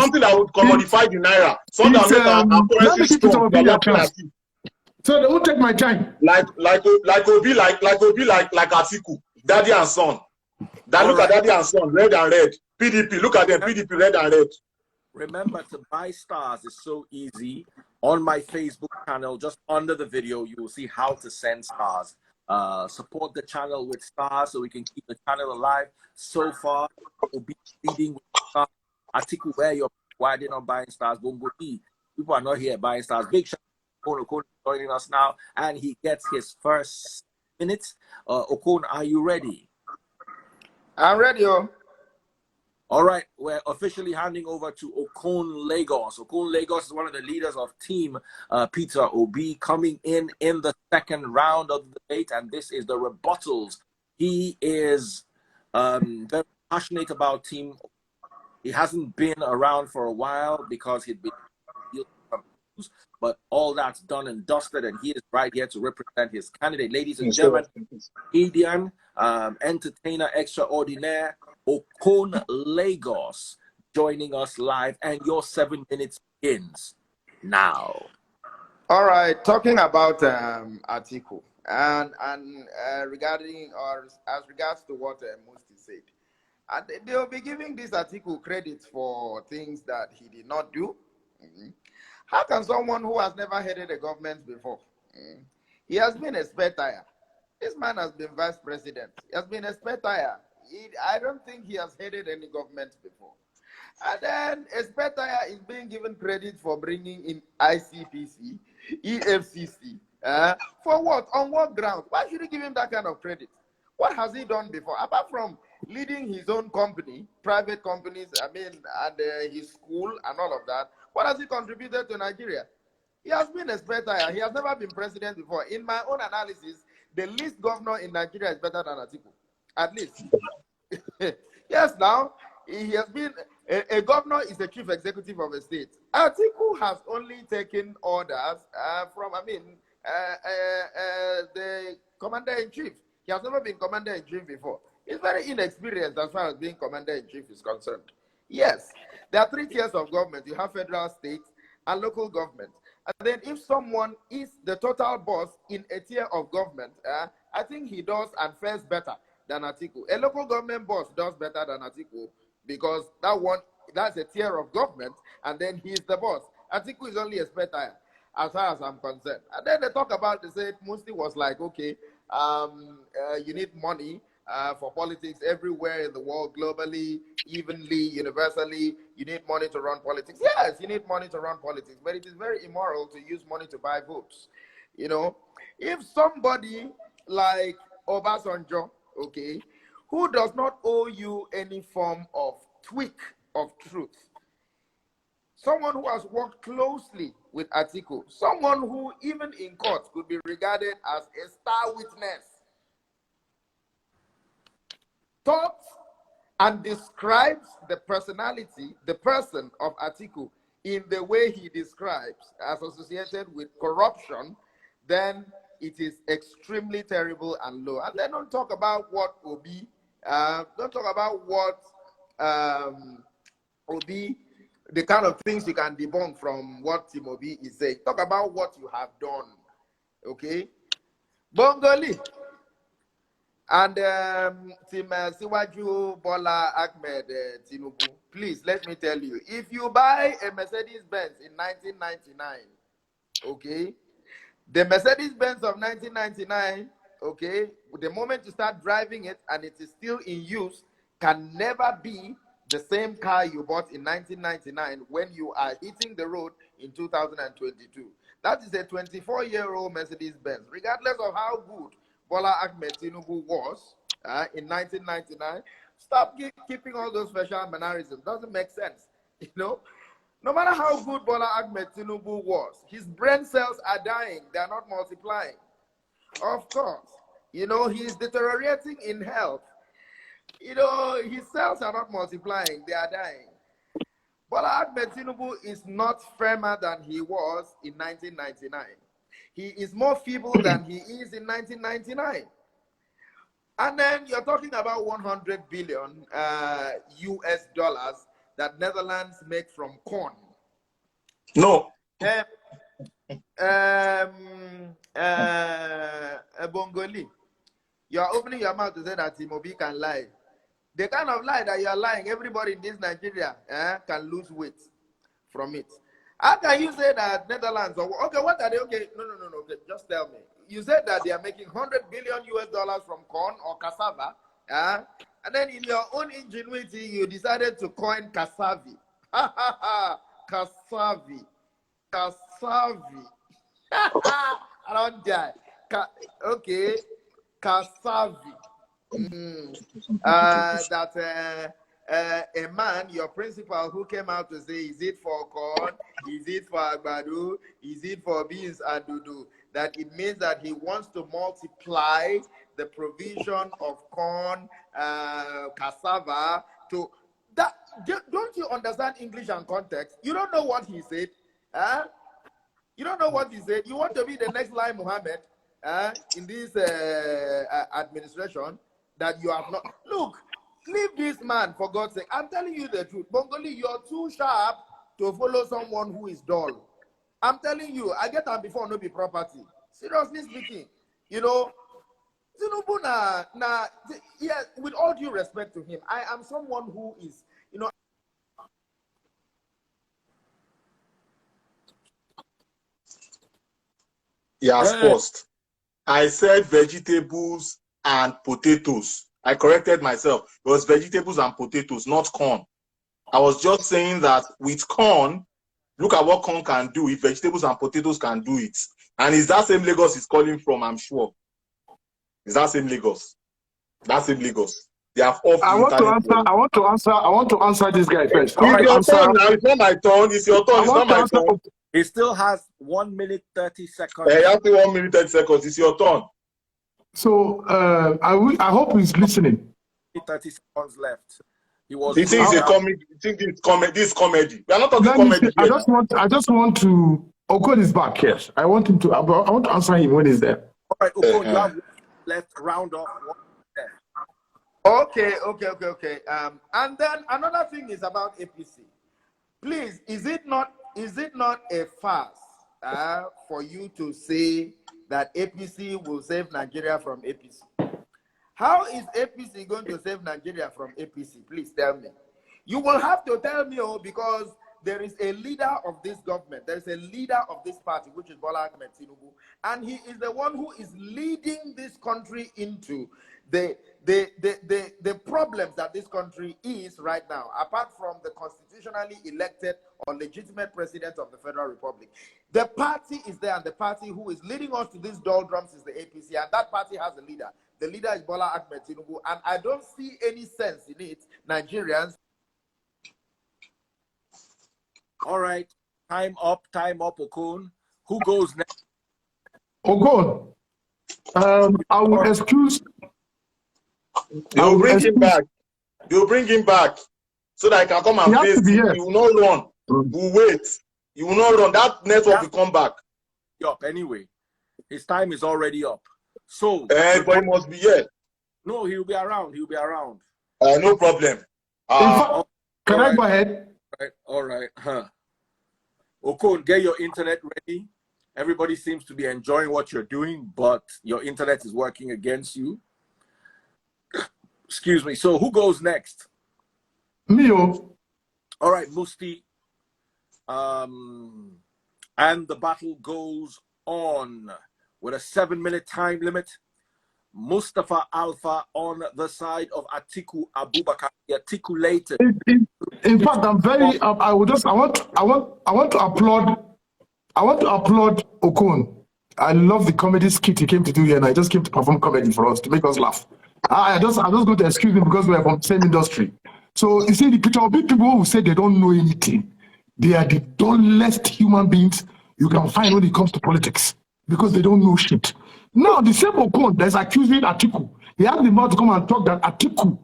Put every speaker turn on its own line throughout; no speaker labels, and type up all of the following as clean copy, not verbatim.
something that would commodify the naira, something that make our currency strong. You're laughing at it.
So they will take my time.
Like Atiku, daddy and son. That look at daddy and son, red and red. PDP, look at them, PDP, red and red.
Remember, to buy stars is so easy. On my Facebook channel, just under the video, you will see how to send stars. Support the channel with stars so we can keep the channel alive. So far, we'll be leading with stars. Atiku, why are they not buying stars? Bongolee, people are not here buying stars. Big shout out to Okon joining us now, and he gets his first minutes. Okon, are you ready?
I'm ready, yo.
All right, we're officially handing over to Okon Lagos. Okon Lagos is one of the leaders of Team Peter Obi, coming in the second round of the debate, and this is the rebuttals. He is very passionate about Team. He hasn't been around for a while because he'd been dealing with issues, but all that's done and dusted, and he is right here to represent his candidate. Ladies and gentlemen, comedian, entertainer extraordinaire, Okon Lagos, joining us live, and your 7 minutes begins now.
All right, talking about Atiku and regarding, or as regards to what Musti said, they will be giving this Atiku credit for things that he did not do. How can someone who has never headed a government before? He has been a spare tire. This man has been vice president. He has been a spare tire. I don't think he has headed any government before. And then a spare tire is being given credit for bringing in ICPC, EFCC. For what? On what ground? Why should you give him that kind of credit? What has he done before? Apart from leading his own company, private companies, and his school and all of that, what has he contributed to Nigeria? He has been a spare tire. He has never been president before. In my own analysis, the least governor in Nigeria is better than Atiku. At least. Yes, now, he has been, a governor is the chief executive of a state. Atiku has only taken orders from, the commander-in-chief. He has never been commander-in-chief before. He's very inexperienced as far as being commander-in-chief is concerned. Yes, there are 3 tiers of government. You have federal, state, and local government. And then if someone is the total boss in a tier of government, I think he does and fares better than Atiku. A local government boss does better than Atiku because that's a tier of government, and then he's the boss. Atiku is only a spare tire, as far as I'm concerned. And then they talk about, they said Musti was like, okay, you need money for politics everywhere in the world, globally, evenly, universally. You need money to run politics. Yes, you need money to run politics, but it is very immoral to use money to buy votes. You know, if somebody like Obasanjo, okay, who does not owe you any form of tweak of truth, someone who has worked closely with Atiku, someone who even in court could be regarded as a star witness, talks and describes the personality, the person of Atiku in the way he describes as associated with corruption, then it is extremely terrible and low. And then don't talk about what Obi, don't talk about what Obi, the kind of things you can debunk from what Tim Obi is saying. Talk about what you have done, okay? Bongolee and Tim Siwaju Bola Ahmed Tinubu, please let me tell you, if you buy a Mercedes-Benz in 1999, okay, the Mercedes-Benz of 1999, okay, the moment you start driving it and it is still in use, can never be the same car you bought in 1999 when you are hitting the road in 2022. That is a 24-year-old Mercedes-Benz. Regardless of how good Bola Ahmed Tinubu was in 1999, stop keeping all those special mannerisms. Doesn't make sense, you know? No matter how good Bola Ahmed Tinubu was, his brain cells are dying. They are not multiplying. Of course, you know, he's deteriorating in health. You know, his cells are not multiplying. They are dying. Bola Ahmed Tinubu is not firmer than he was in 1999. He is more feeble than he is in 1999. And then you're talking about 100 billion US dollars that Netherlands make from corn?
No.
Bongolee, you are opening your mouth to say that Timobi can lie. The kind of lie that you are lying, everybody in this Nigeria can lose weight from it. How can you say that Netherlands, or okay, what are they? Okay, no, okay, just tell me. You said that they are making $100 billion from corn or cassava, and then in your own ingenuity, you decided to coin cassava. Cassava. I don't die. Okay, cassava. That a man, your principal, who came out to say, is it for corn? Is it for agbado? Is it for beans and dudu? That it means that he wants to multiply the provision of corn, cassava to that. Don't you understand English and context? You don't know what he said. You don't know what he said. You want to be the next Lai Mohammed in this administration that you have not. Look, leave this man, for God's sake. I'm telling you the truth. Bongolee, you're too sharp to follow someone who is dull. I'm telling you, I get them before no be property. Seriously speaking, you know, Tinubu yeah, with all due respect to him, I am someone who is, you know.
He has paused. I said vegetables and potatoes. I corrected myself. It was vegetables and potatoes, not corn. I was just saying that with corn, look at what corn can do if vegetables and potatoes can do it. And it's that same Lagos he's calling from, I'm sure. It's that same Lagos. That same Lagos. They have off.
I want to answer this guy first.
It's your turn now. It's not my turn. It's your turn. It's not my turn.
He still has 1 minute 30 seconds.
You have to 1 minute 30 seconds. It's your turn.
So I hope he's listening.
30 seconds left. He was.
He thinks it's comedy. He thinks it's comedy. This is comedy. We are not talking comedy.
I just want to. Okon is back. Yes, I want him to. I want to answer him when he's there.
All right, Okon, you have left round off.
Okay. And then another thing is about APC. Please, is it not a farce for you to say that APC will save Nigeria from APC? How is APC going to save Nigeria from APC? Please tell me. You will have to tell me, because there is a leader of this government. There is a leader of this party, which is Bola Ahmed Tinubu, and he is the one who is leading this country into the problems that this country is right now, apart from the constitutionally elected or legitimate president of the Federal Republic. The party is there, and the party who is leading us to these doldrums is the APC, and that party has a leader. The leader is Bola Ahmed Tinubu, and I don't see any sense in it, Nigerians.
All right, time up, Okon. Who goes next?
Okon, I will excuse.
You'll bring him back. You'll bring him back so that I can come and face him. You will not run. We'll wait. You will not run. That network will come back.
Up anyway. His time is already up. So,
but he must be here.
No, he'll be around. He'll be around.
No problem.
Can I go ahead?
All right. Okon, get your internet ready. Everybody seems to be enjoying what you're doing, but your internet is working against you. Excuse me. So who goes next?
Mio.
All right, Musti. And the battle goes on with a 7-minute time limit. Mustafa Alpha on the side of Atiku Abubakar, the articulated.
In fact, I'm very. I want to applaud. I want to applaud Okon. I love the comedy skit he came to do here, and I just came to perform comedy for us to make us laugh. I'm just going to excuse him because we are from the same industry. So you see, the picture of people who say they don't know anything. They are the dullest human beings you can find when it comes to politics because they don't know shit. Now, the same Okon that's accusing Atiku, he has the mouth to come and talk that Atiku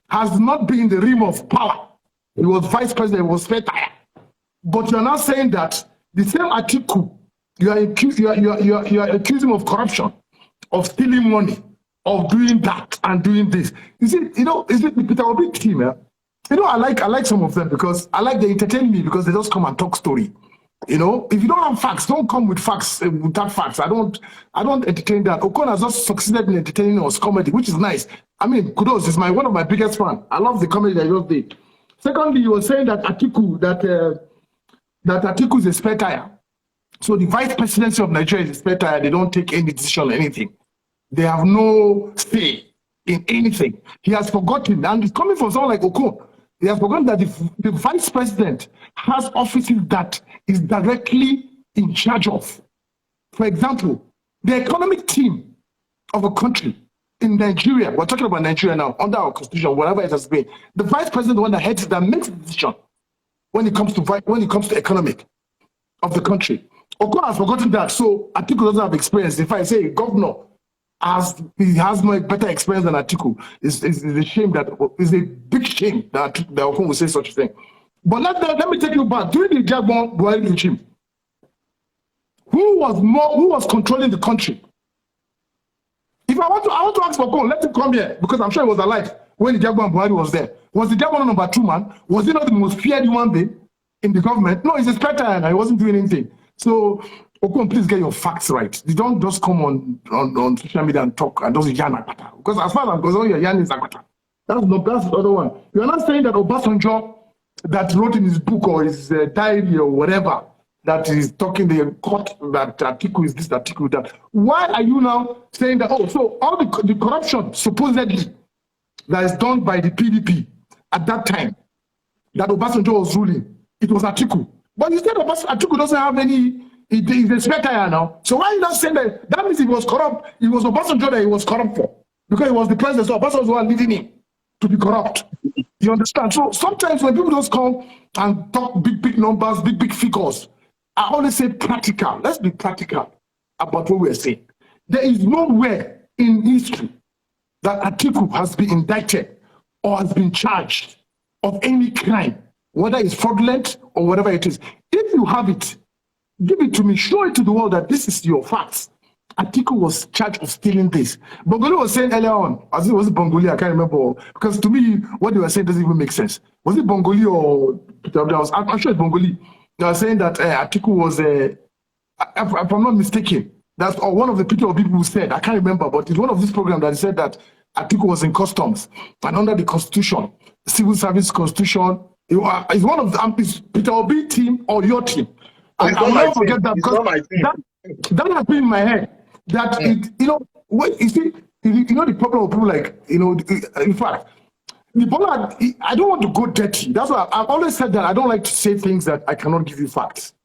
has not been in the realm of power. He was vice president, he was Tyre. But you're not saying that the same Atiku, you are accusing him of corruption, of stealing money, of doing that and doing this. Is it the Peter Obi team? You know, I like some of them because I like they entertain me because they just come and talk story. You know, if you don't have facts, don't come with facts without facts. I don't entertain that. Okon has just succeeded in entertaining us comedy, which is nice. I mean, kudos is one of my biggest fans. I love the comedy that he just did. Secondly, you were saying that Atiku that Atiku is a spare tire. So the vice presidency of Nigeria is a spare tire. They don't take any decision on anything. They have no say in anything. He has forgotten, and it's coming from someone like Okon. He has forgotten that the vice president has offices that is directly in charge of. For example, the economic team of a country in Nigeria, we're talking about Nigeria now, under our constitution, whatever it has been, the vice president, the one that heads that makes the decision when it comes to economic of the country. Okon has forgotten that, so Atiku doesn't have experience. If I say governor he has no better experience than Atiku, it's a shame it's a big shame that Okon will say such a thing. But let me take you back. During the Jabon Buhari regime, who was controlling the country? If I want to ask Okon, let him come here because I'm sure he was alive when the Jabon Buhari was there. Was the Jabon number 2 man? Was he not the most feared human being in the government? No, he's a spare tire and he wasn't doing anything. So Okon, please get your facts right. You don't just come on social media and talk and just yarn Agbata. Because as far as I'm concerned, your yarn is Agbata. That's the other one. You are not saying that Obasanjo that wrote in his book or his diary or whatever that is talking the court that Atiku is this, Atiku that. Why are you now saying that? Oh, so all the corruption supposedly that is done by the PDP at that time that Obasanjo was ruling, it was Atiku. But you said Atiku doesn't have any. He's a spare tire now. So why are you not saying that? That means he was corrupt. It was Obasanjo that he was corrupt for. Because he was the president, so Obasanjo was leading him to be corrupt. You understand? So sometimes when people just come and talk big numbers, big figures, I always say practical. Let's be practical about what we're saying. There is nowhere in history that Atiku has been indicted or has been charged of any crime, whether it's fraudulent or whatever it is. If you have it, give it to me, show it to the world that this is your facts. Atiku was charged of stealing this. Bongolee was saying earlier on, as it was Bongolee, I can't remember, because to me, what they were saying doesn't even make sense. Was it Bongolee or I'm sure it's Bongolee. They were saying that Atiku was, if I'm not mistaken, that's one of the people who said, I can't remember, but it's one of these programs that said that Atiku was in customs and under the constitution, civil service constitution. It's one of the Peter Obi team or your team. And I'll never forget that because that has been in my head. That you see, the problem of people like, in fact, the problem, I don't want to go dirty. That's why I've always said that I don't like to say things that I cannot give you facts.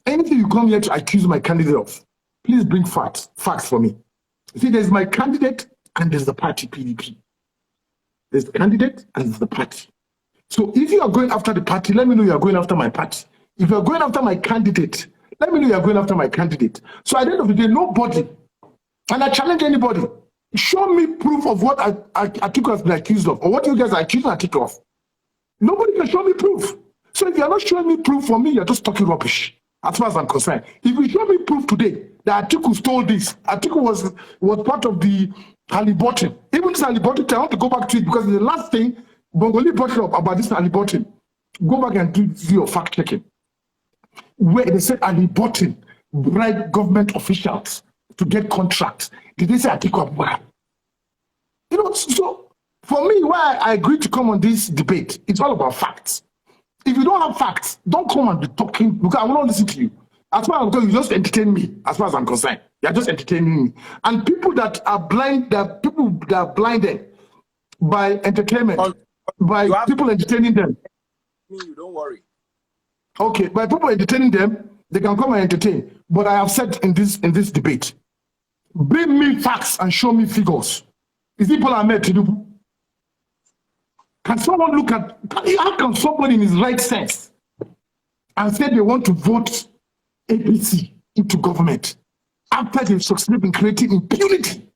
Anything you come here to accuse my candidate of, please bring facts for me. You see, there's my candidate and there's the party PDP. There's the candidate and there's the party. So if you are going after the party, let me know you are going after my party. If you're going after my candidate, let me know you're going after my candidate. So at the end of the day, nobody, and I challenge anybody, show me proof of what Atiku has been accused of, or what you guys are accusing Atiku of. Nobody can show me proof. So if you're not showing me proof for me, you're just talking rubbish, as far as I'm concerned. If you show me proof today that Atiku stole this, Atiku was part of the Halliburton. Even this Halliburton, I want to go back to it because the last thing Bongolee brought it up about this Halliburton. Go back and do your fact checking. Where they said Halliburton bribed government officials to get contracts. Did they say Atiku Abubakar? So for me, why I agreed to come on this debate, it's all about facts. If you don't have facts, don't come and be talking because I will not listen to you. As far as I'm concerned, you just entertain me. As far as I'm concerned, you're just entertaining me. And people that are blind, people that are blinded by entertainment, by people entertaining them.
Don't worry.
Okay, by people entertaining them, they can come and entertain. But I have said in this debate, bring me facts and show me figures. Is it Bola Ahmed Tinubu? Can someone look at, how can somebody in his right sense and say they want to vote APC into government after they've succeeded in creating impunity?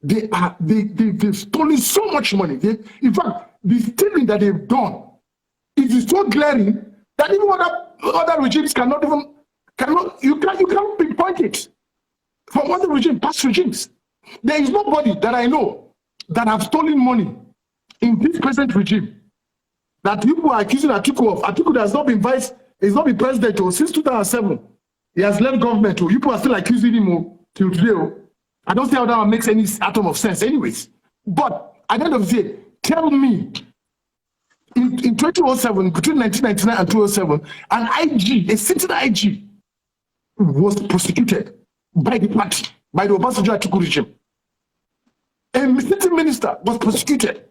They've stolen so much money. In fact, the stealing that they've done is so glaring that even other regimes cannot pinpoint it from other regimes, past regimes. There is nobody that I know that have stolen money in this present regime that people are accusing Atiku of. Atiku has not been he's not been president since 2007. He has left government. You people are still accusing him till today. I don't see how that makes any atom of sense anyways. But at the end of the day, tell me, in 2007, between 1999 and 2007, an IG, a sitting IG, was prosecuted by the party, by the Obasanjo Atiku regime. A sitting minister was prosecuted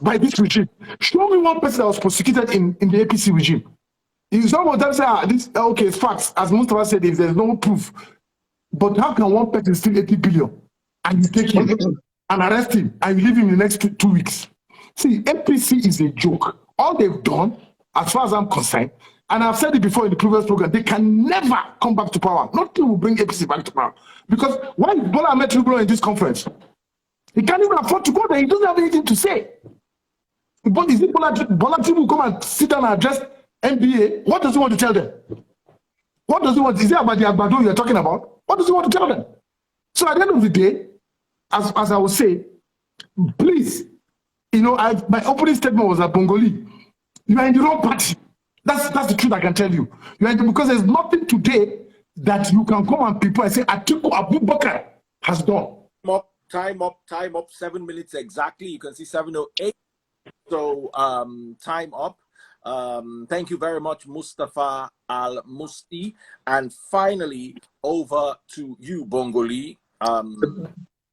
by this regime. Show me one person that was prosecuted in the APC regime. If someone tells this, okay, it's facts. As Mustafa said, if there's no proof, but how can one person steal 80 billion and you take him and arrest him and you leave him in the next two weeks? See, APC is a joke. All they've done, as far as I'm concerned, and I've said it before in the previous program, they can never come back to power. Nothing will bring APC back to power. Because why is Bola Ahmed Tinubu in this conference? He can't even afford to go there. He doesn't have anything to say. But is it Bola Tinubu come and sit down and address NBA? What does he want to tell them? What does he want? Is it about the Agbado you're talking about? What does he want to tell them? So at the end of the day, as I will say, please, my opening statement was that Bongolee, you are in the wrong party. That's the truth I can tell you. Because there's nothing today that you can come and people and say Atiku Abubakar has done.
Time up. 7 minutes exactly. You can see 7:08. So time up. Thank you very much, Mustafa Al-Musti. And finally, over to you, Bongolee.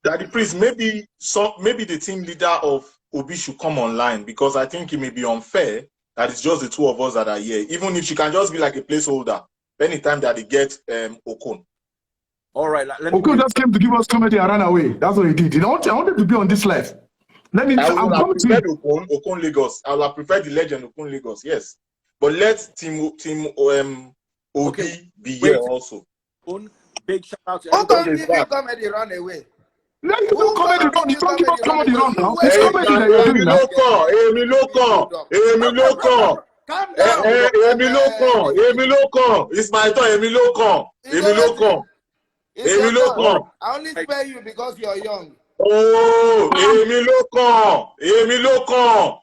Daddy Priest, maybe the team leader of Obi should come online, because I think it may be unfair that it's just the two of us that are here. Even if she can just be like a placeholder anytime that they get Okon.
All right.
Okon just came to give us comedy and ran away. That's what he did. I wanted to be on this live.
I would have preferred Okon Lagos. I would have preferred the legend Okon Lagos, yes. But let Team Obi be here also.
Big shout out to
everybody. Who can comedy run away?
Let you do comedy run. You don't give us comedy run now. It's comedy that you're doing now.
Calm down.
It's my turn.
I only spare you because you're young.
Oh, Èmi ló kàn.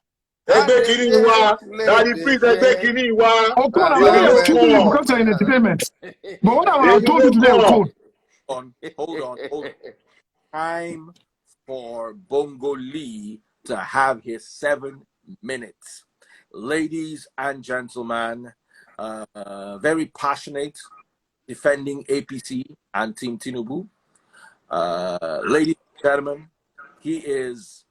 Ẹgbẹ́ kìíní wa. Daddy Priest, ẹgbẹ́ kìíní wa.
Okon, I'm excusing you because you're in entertainment. But what I told you today, Okon.
Hold on. Time for Bongolee to have his 7 minutes. Ladies and gentlemen, very passionate, defending APC and Team Tinubu. Ladies and gentlemen, he is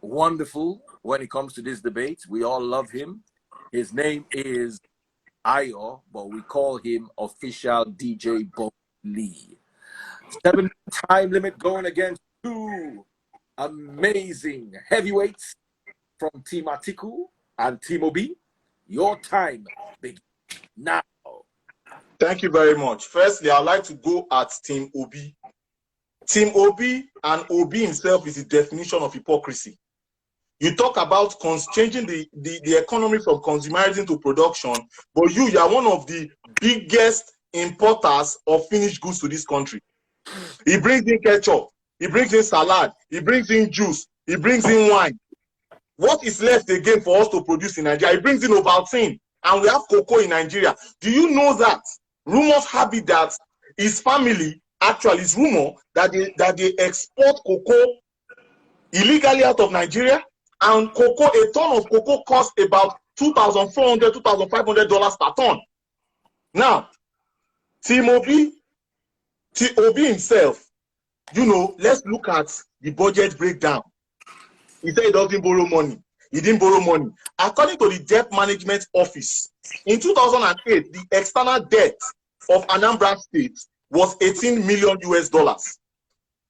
wonderful when it comes to this debate. We all love him. His name is Ayo, but we call him official DJ Bongolee. 7 time limit going against two amazing heavyweights from Team Atiku and Team Obi. Your time begins now.
Thank you very much. Firstly, I'd like to go at Team Obi. Team Obi, and Obi himself is the definition of hypocrisy. You talk about changing the economy from consumerism to production, but you are one of the biggest importers of finished goods to this country. He brings in ketchup, he brings in salad, he brings in juice, he brings in wine. What is left again for us to produce in Nigeria? He brings in Ovaltine, and we have cocoa in Nigeria. Do you know that? Rumors have it that his family, actually, it's rumor that they export cocoa illegally out of Nigeria, and cocoa, a ton of cocoa costs about $2,400, $2,500 per ton. Now, Team Obi himself, let's look at the budget breakdown. He said he doesn't borrow money. He didn't borrow money. According to the Debt Management Office, in 2008, the external debt of Anambra State was $18 million.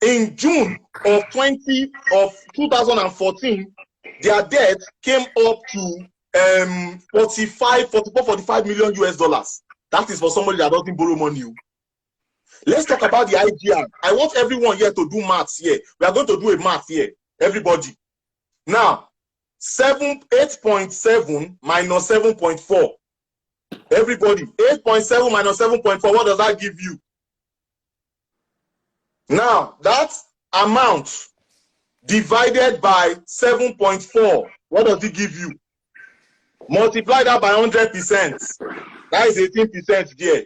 In June of 2014, their debt came up to $45 million. That is for somebody that doesn't borrow money. Let's talk about the IGR. I want everyone here to do maths here. We are going to do a math here, everybody. Now, 8.7 minus 7.4. Everybody, 8.7 minus 7.4, what does that give you? Now, that amount divided by 7.4, what does it give you? Multiply that by 100%. That is 18% there.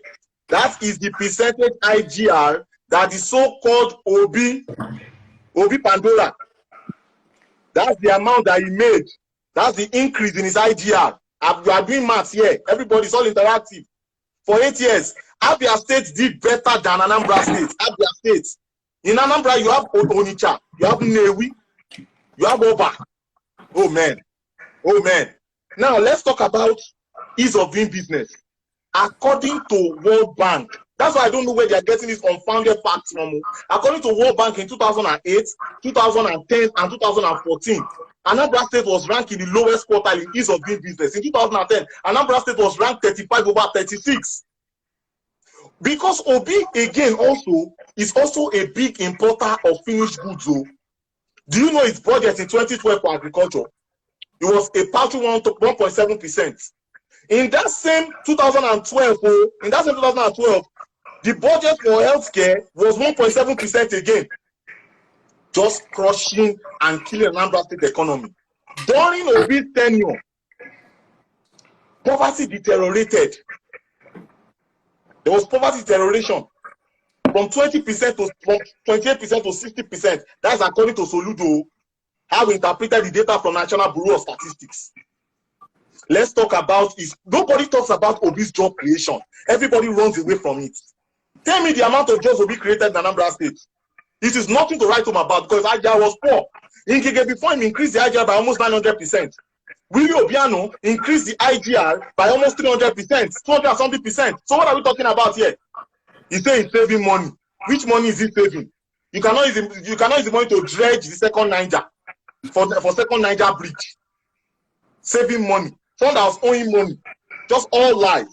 That is the percentage IGR that the so-called Obi Pandora. That's the amount that he made. That's the increase in his IGR. We are doing maths here. Everybody's all interactive. For 8 years, Abia State did better than Anambra State. Abia State. In Anambra, you have Onitsha, you have Nnewi, you have Oba. Oh man. Oh man. Now let's talk about ease of doing business. According to World Bank, that's why I don't know where they are getting these unfounded facts from. According to World Bank in 2008, 2010, and 2014, Anambra State was ranked in the lowest quartile in ease of doing business. In 2010, Anambra State was ranked 35 over 36. Because Obi, again, also is also a big importer of finished goods. Do you know its budget in 2012 for agriculture? It was a paltry 1.7%. In that same 2012, the budget for healthcare was 1.7% again. Just crushing and killing Anambra State economy. During Obi's tenure, poverty deteriorated. There was poverty deterioration from 20% to 28% to 60%. That's according to Soludo, how we interpreted the data from National Bureau of Statistics. Let's talk about is nobody talks about Obi's job creation. Everybody runs away from it. Tell me the amount of jobs Obi created in Anambra State. It is nothing to write home about because IGR was poor. In Kige before him increased the IGR by almost 900%. Willie Obiano increased the IGR by almost 300%, 200 something percent. So what are we talking about here? He's saying he's saving money. Which money is he saving? You cannot use the money to dredge the second Niger for second Niger bridge. Saving money. Someone that was owing money. Just all lies.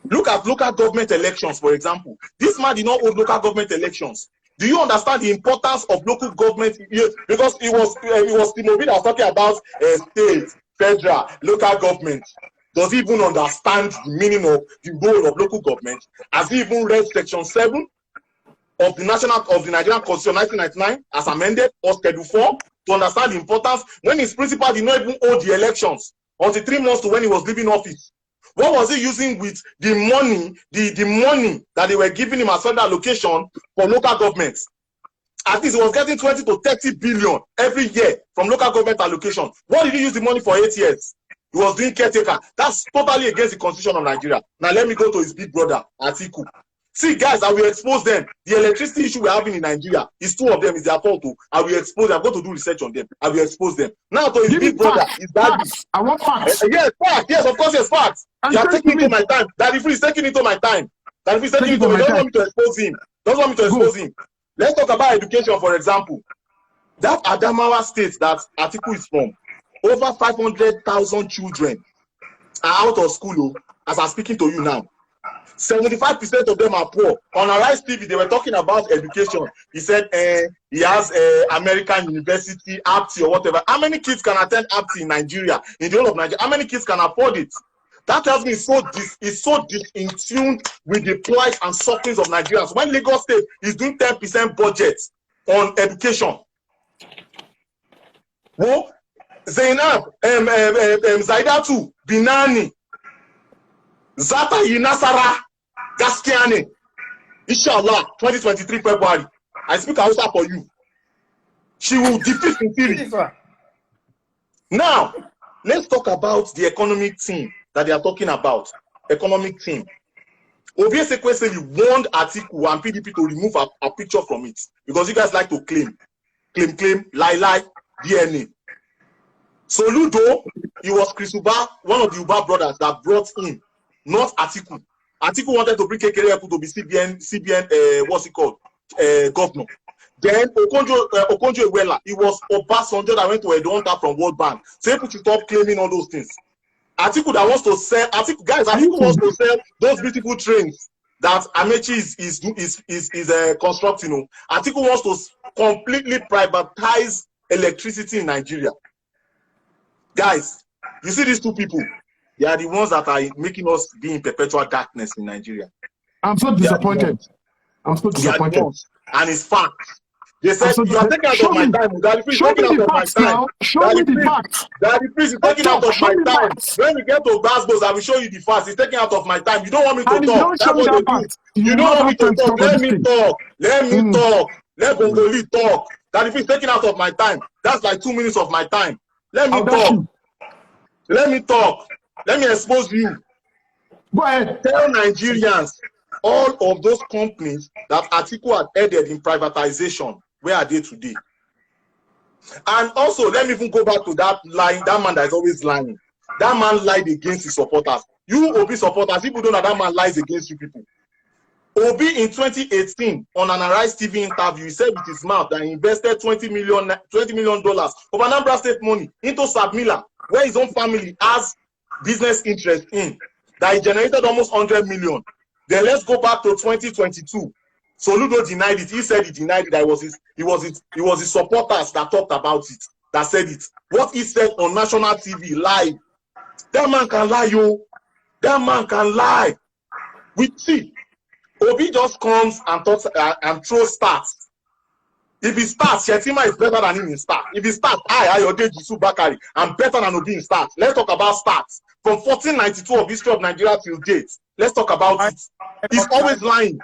Look at local government elections, for example. This man did not hold local government elections. Do you understand the importance of local government? Because it was Timobi that was talking about state, federal, local government. Does he even understand the meaning of the role of local government? Has he even read Section 7 of the Nigerian Constitution 1999 as amended, or Schedule 4 to understand the importance? When his principal did not even hold the elections until 3 months to when he was leaving office. What was he using with the money, the money that they were giving him as federal allocation for local governments? At least he was getting 20 to 30 billion every year from local government allocation. What did he use the money for 8 years? He was doing caretaker. That's totally against the constitution of Nigeria. Now let me go to his big brother, Atiku. See, guys, I will expose them. The electricity issue we're having in Nigeria is 2 of them. Is their fault too. I will expose them. I'm going to do research on them. I will expose them. Now to his big brother, his daddy.
I want facts.
Yes, facts. Yes, of course, yes, facts. You are taking into my time. Daddy Free is taking into my time. Daddy Free is taking into my time. Don't want me to expose him. Don't want me to expose him. Let's talk about education, for example. That Adamawa state that Atiku is from, over 500,000 children are out of school as I'm speaking to you now. 75% of them are poor. On Arise TV, they were talking about education. He said he has American University, APTI or whatever. How many kids can attend APTI in Nigeria, in the whole of Nigeria? How many kids can afford it? That tells me it's so in tune with the plight and sufferings of Nigerians. When Lagos State is doing 10% budget on education, well, Zainab, Zaidatu, Binani, Zata Yinasara, Gaskiane, Inshallah, 2023 February. I speak Hausa for you. She will defeat in theory. Now, let's talk about the economic team that they are talking about. Economic team. Obiesekwe said he warned Atiku and PDP to remove a picture from it because you guys like to claim, lie, DNA. So Ludo, it was Chris Uba, one of the Uba brothers that brought in, not Atiku. Atiku wanted to bring Kekere to be CBN, what's it called, governor. Then Okonjo Iweala, it was Obasanjo that went to Edonta from World Bank. So people should stop claiming all those things. Atiku that wants to sell, Atiku wants to sell those beautiful trains that Amechi is constructing. Atiku wants to completely privatize electricity in Nigeria. Guys, you see these 2 people, they are the ones that are making us be in perpetual darkness in Nigeria.
I'm so disappointed. I'm so disappointed.
And it's fact. They said, you are taking out of my time. Daddy Freeze is taking out of my time. Daddy Freeze is taking out of my time. When we get to Glasgow, I will show you the facts. He's taking out of my time. You don't want me to talk. That's what they do. You don't want me to talk. Let me talk. Let me talk. Let Bongolee talk. Daddy Freeze is taking out of my time. That's like 2 minutes of my time. Let me talk. Let me talk. Let me expose you.
Go ahead.
Tell Nigerians, all of those companies that Atiku had headed in privatization, where are they today? And also, let me even go back to that line, that man that is always lying. That man lied against his supporters. You Obi supporters, people don't know that man lies against you people. Obi in 2018, on an Arise TV interview, he said with his mouth that he invested $20 million of Anambra State money into Sabmila, where his own family has business interest in, that he generated almost 100 million. Then let's go back to 2022. Soludo denied it. He said he denied it. That it was his supporters that talked about it, that said it. What he said on national TV live. That man can lie, yo. That man can lie. We see. Obi just comes and talks and throws stats. If he starts, Shetima is better than him in stats. If he starts, Ayodeji Subakari, I'm better than Obi in stats. Let's talk about stats. From 1492 of history of Nigeria till date. Let's talk about it. He's always lying.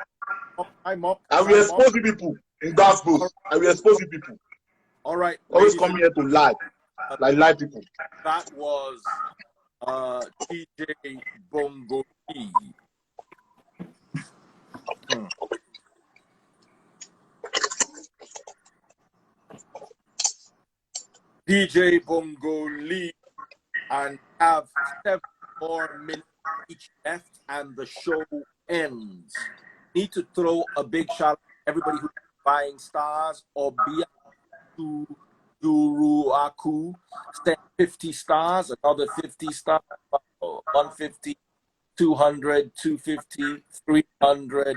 I will expose you people in Glasgow. I will expose you people.
All right.
Always come here to lie. Like lie people.
That was DJ Bongolee. DJ Bongolee, and have 7 more minutes each left and the show ends. Need to throw a big shout out to everybody who's buying stars. Obia to Duruaku sent 50 stars, another 50 stars, 150, 200, 250, 300,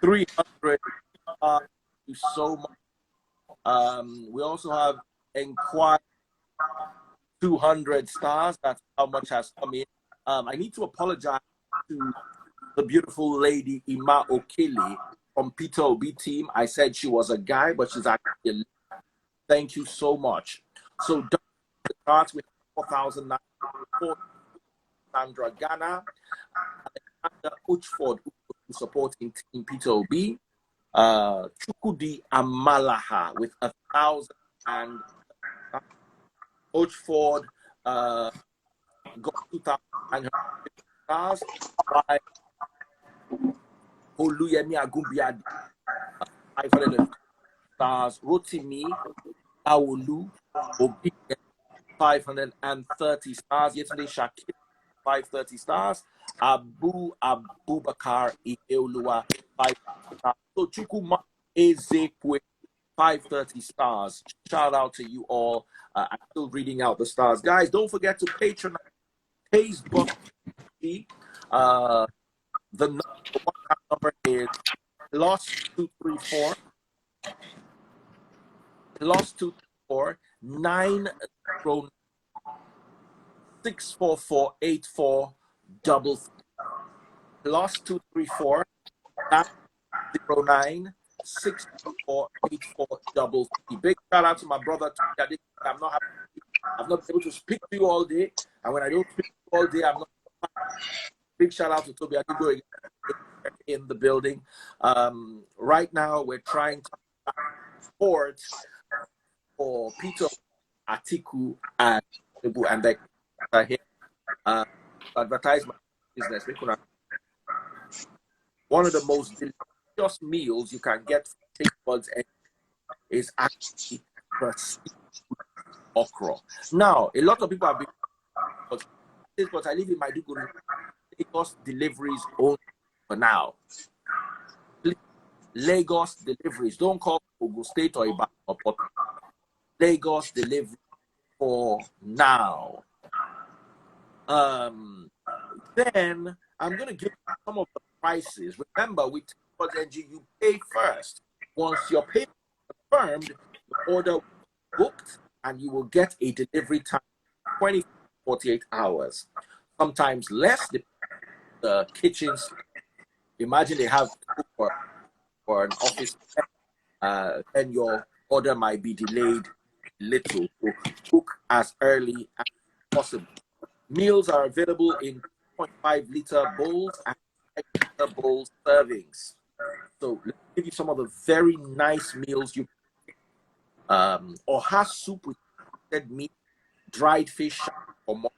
300. Thank you so much. We also have Enquire 200 stars. That's how much has come in. I need to apologize to the beautiful lady Ima Okele from Peter Obi team. I said she was a guy, but she's actually a lady. Thank you so much. So the cards with 4,904. Sandra Ghana, Alexander Uchford, who's supporting Team Peter Obi, Chukudi Amalaha with 1,000, and Uchford got 2,950 stars by Oluyemi Agumbiadi, 500 stars, Rotimi Awolu Obi, 530 stars, yesterday Shakir 530 stars, Abubakar Iheoluwa 530 stars. So Chukuma Ezekwe 530 stars. Shout out to you all. I'm still reading out the stars. Guys, don't forget to patronize Facebook. The number is +234 +234 909 64484 +234 909 64484 Big shout out to my brother. I've not been able to speak to you all day, and when I don't speak to you all day, I'm not. Big shout out to Toby Atiku in the building. Right now, we're trying to support for Peter Atiku and they are here advertise my business. One of the most delicious meals you can get from Taste Buds is actually okra. Now, a lot of people have been, but I live in Maiduguri. Lagos deliveries only for now. Lagos deliveries. Don't call Ogun State or Ibadan or Port. Lagos delivery for now. Then I'm going to give you some of the prices. Remember, with NG, you pay first. Once your payment is confirmed, the order booked, and you will get a delivery time 48 hours. Sometimes less, the kitchens. Imagine they have for an office then your order might be delayed a little. So cook as early as possible. Meals are available in 2.5-liter bowls and 5-liter bowl servings. So let me give you some of the very nice meals you Oha soup with roasted meat, dried fish, or more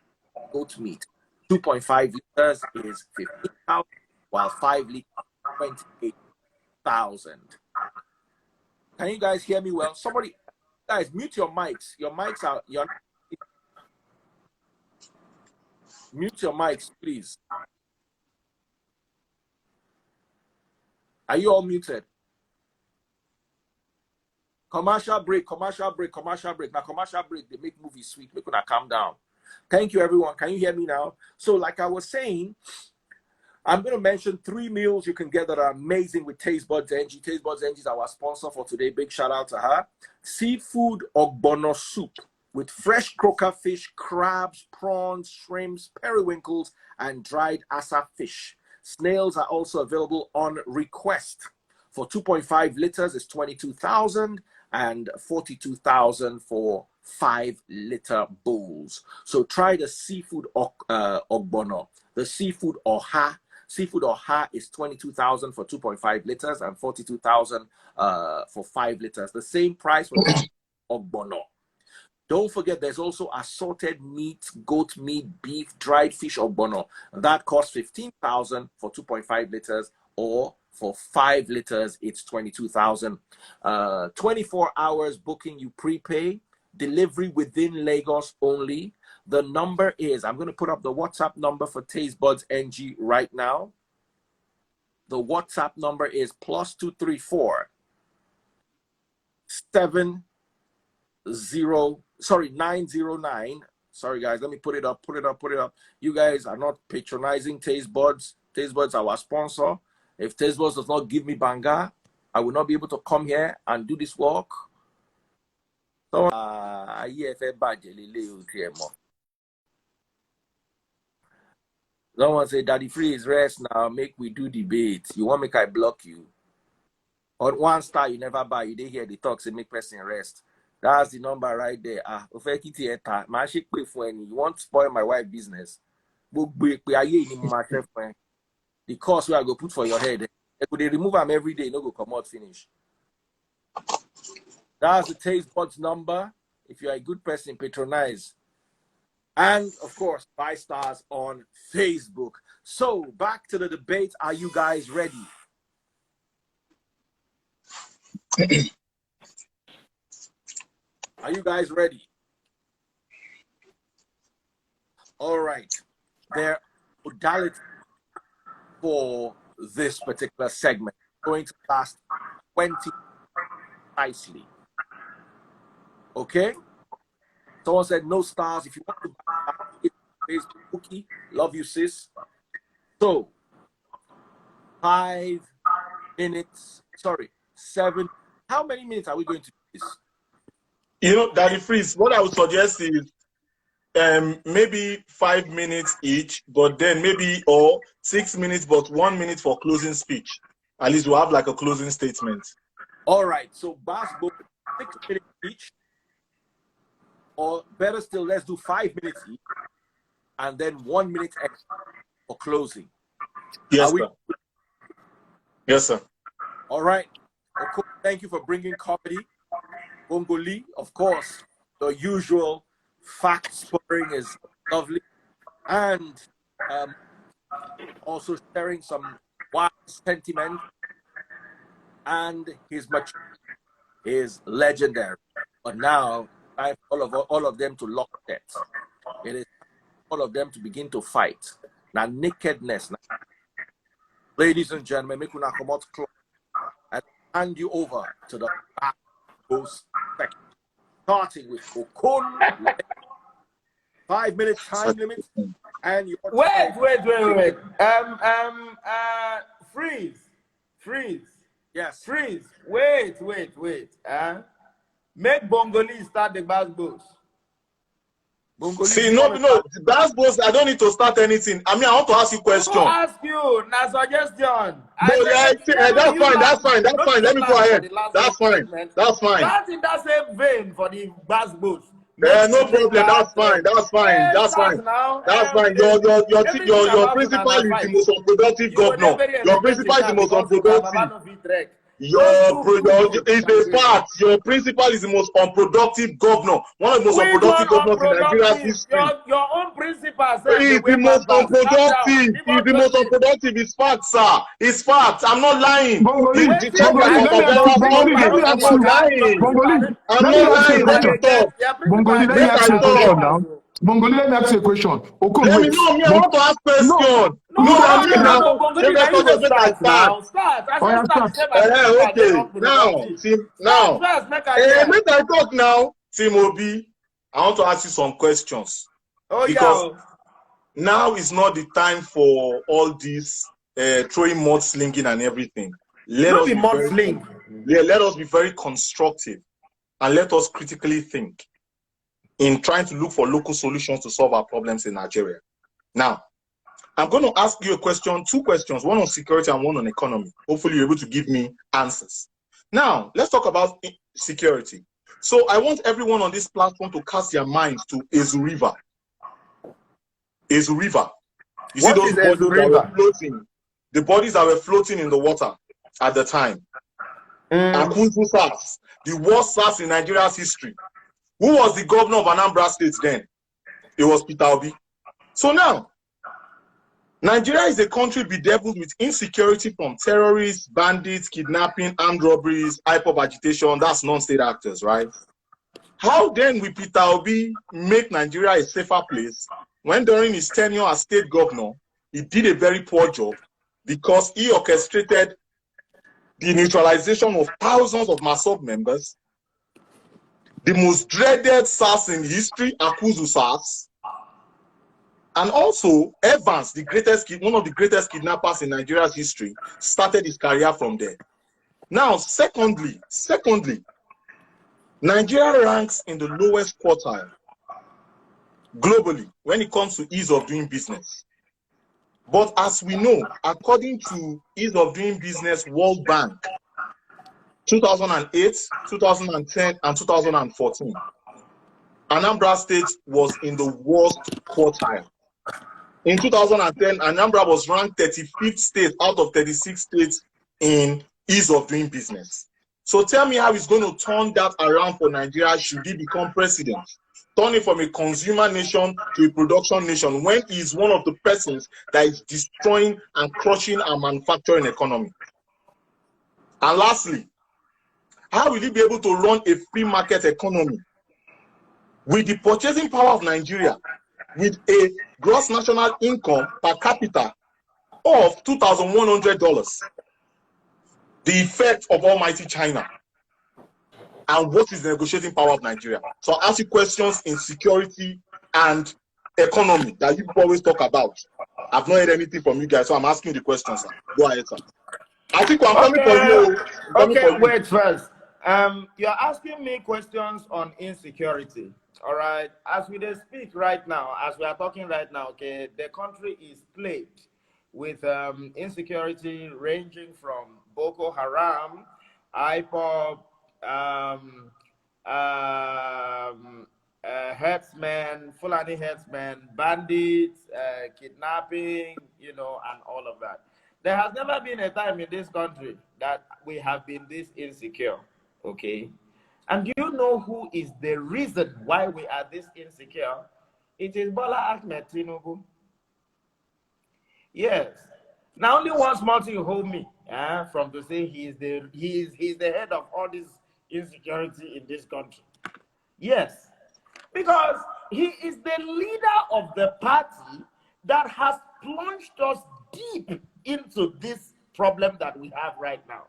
goat meat. 2.5 liters is 15,000, while 5 liters 28,000. Can you guys hear me well? Somebody, guys, mute your mics. Your mics are mute your mics, please. Are you all muted? Commercial break, commercial break, commercial break. Now, commercial break, they make movies sweet. Make una calm down. Thank you, everyone. Can you hear me now? So, like I was saying, I'm going to mention 3 meals you can get that are amazing with Taste Buds NG. Taste Buds NG is our sponsor for today. Big shout out to her. Seafood ogbono soup with fresh croaker fish, crabs, prawns, shrimps, periwinkles, and dried asa fish. Snails are also available on request. For 2.5 liters, it's 22,000 and 42,000 for 5-liter bowls. So try the seafood ogbono. The seafood oha. Seafood oha is 22,000 for 2.5 liters and 42,000 for 5 liters. The same price for the ogbono. Don't forget, there's also assorted meat, goat meat, beef, dried fish ogbono. That costs 15,000 for 2.5 liters, or for 5 liters, it's 22,000. 24 hours booking, you prepay. Delivery within Lagos only. The number is, I'm going to put up the WhatsApp number for Taste Buds NG right now. The WhatsApp number is +234 909. Sorry, guys, let me put it up. You guys are not patronizing Taste Buds. Taste Buds are our sponsor. If Taste Buds does not give me banga, I will not be able to come here and do this work. So, someone say, Daddy Freeze, rest now, make we do debate. You want make I block you? On 1 star, you never buy. You didn't hear the talk, say make person rest. That's the number right there. You want to spoil my wife's business? The cost where I go put for your head. They remove them every day, no go come out finish. That's the Taste Buds number. If you're a good person, patronize. And of course, 5 stars on Facebook. So back to the debate. Are you guys ready? Are you guys ready? All right. Their modality for this particular segment is going to last 20 precisely. Okay? Someone said no stars. If you want to buy Facebook cookie, love you, sis. So, 5 minutes. Sorry, 7. How many minutes are we going to do this?
You know, Daddy Freeze, what I would suggest is maybe 5 minutes each, but then maybe, or 6 minutes, but 1 minute for closing speech. At least we'll have like a closing statement.
All right. So, Basbo, 6 minutes each. Or better still, let's do 5 minutes each, and then 1 minute extra for closing.
Yes, sir. Yes, sir.
All right. Okon, thank you for bringing comedy. Bongolee, of course, the usual fact spurring is lovely, and also sharing some wild sentiment. And his maturity is legendary. But now, time for all of them to lock that. It is all of them to begin to fight. Now, nakedness. Now. Ladies and gentlemen, make una come out close and hand you over to the back post section. Starting with Okon. 5 minute time limit. And you
wait. Freeze.
Yes.
Freeze. Wait. Make Bongolee start the basketballs.
Bongolee,
See, no, that's both. I don't need to start anything. I mean, I want to ask you a question.
Who ask you? Now suggestion.
No, yeah, that's fine. That's fine. That's fine. Let me go ahead. That's fine. That's fine.
Start in that same vein for the bass boots.
No problem. That's fine. That's fine. That's fine. That's fine. Your principal is the most unproductive governor. Your principal is the most unproductive. It's a fact. Your principal is the most unproductive governor. One of the most unproductive governors in Nigeria's history.
Your own principal
He's the most unproductive. He's the most unproductive. It's fact, sir. It's fact. I'm not lying.
Bongolee,
I'm not lying.
Bongolee, let me ask you a question now. Bongolee, let me ask you a question. Okon,
Let me know. I want to ask question. Okay. Now. Make I talk now. Timobi, I want to ask you some questions. Because now is not the time for all this throwing mud slinging and everything. Let us be very constructive and let us critically think in trying to look for local solutions to solve our problems in Nigeria. Now, I'm going to ask you a question, two questions, one on security and one on economy. Hopefully you're able to give me answers. Now, let's talk about security. So I want everyone on this platform to cast their minds to Ezu River. Ezu River. You see those bodies that were floating? The bodies that were floating in the water at the time. Akunju SARS, the worst SARS in Nigeria's history. Who was the governor of Anambra State then? It was Peter Obi. So now, Nigeria is a country bedeviled with insecurity from terrorists, bandits, kidnapping, armed robberies, hyper agitation. That's non-state actors, right? How then will Peter Obi make Nigeria a safer place when during his tenure as state governor, he did a very poor job because he orchestrated the neutralization of thousands of MASOB members, the most dreaded SARS in history, Akuzu SARS, and also Evans, one of the greatest kidnappers in Nigeria's history, started his career from there. Now, secondly, Nigeria ranks in the lowest quartile globally when it comes to ease of doing business. But as we know, according to Ease of Doing Business World Bank, 2008, 2010, and 2014, Anambra State was in the worst quartile. In 2010, Anambra was ranked 35th state out of 36 states in ease of doing business. So tell me how he's going to turn that around for Nigeria should he become president. Turn it from a consumer nation to a production nation when he's one of the persons that is destroying and crushing our manufacturing economy. And lastly, how will he be able to run a free market economy with the purchasing power of Nigeria with a gross national income per capita of $2,100? The effect of almighty China. And what is the negotiating power of Nigeria? So I'll ask you questions in security and economy that you always talk about. I've not heard anything from you guys, so I'm asking the questions, sir. Go ahead, sir. I think I'm coming for you.
Wait first. You're asking me questions on insecurity. All right. As we speak right now, as we are talking right now, okay, the country is plagued with insecurity ranging from Boko Haram, IPOB, herdsmen, Fulani herdsmen, bandits, kidnapping, and all of that. There has never been a time in this country that we have been this insecure, okay? And do you know who is the reason why we are this insecure? It is Bola Ahmed Tinubu. Yes. Now only one small thing hold me from to say he's the head of all this insecurity in this country. Yes. Because he is the leader of the party that has plunged us deep into this problem that we have right now.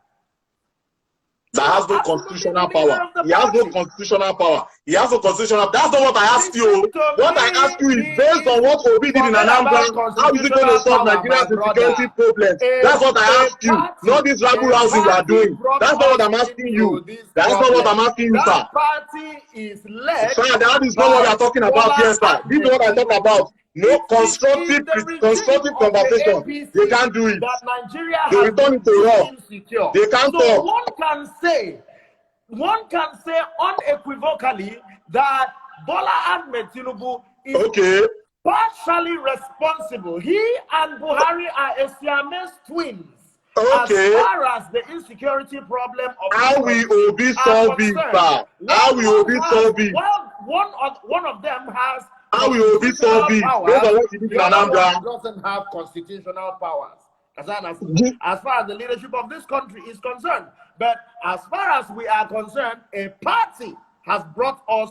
that has no constitutional power. He has no constitutional power. He has no constitutional. That's not what I asked you. What I asked you is based on what Obi did in Anambra. How is it going to solve Nigeria's security problems? That's what I asked you. Not this rabble rousing you are doing. That's not what I'm asking you. That's not what I'm asking you, sir.
That party is led.
Sir, that is not what we are talking about here, sir. This is what I talk about. No constructive conversation. They can't do it.
That Nigeria
they return it to raw. They can't talk.
One can say unequivocally that Bola Ahmed Tinubu is partially responsible. He and Buhari are a Siamese twins. As far as the insecurity problem of
how we will be solving, sir. How we will be solving.
Well, one of them has.
How we will be solving based on what he did in Anambra.
Doesn't have constitutional powers. As far as the leadership of this country is concerned. But as far as we are concerned, a party has brought us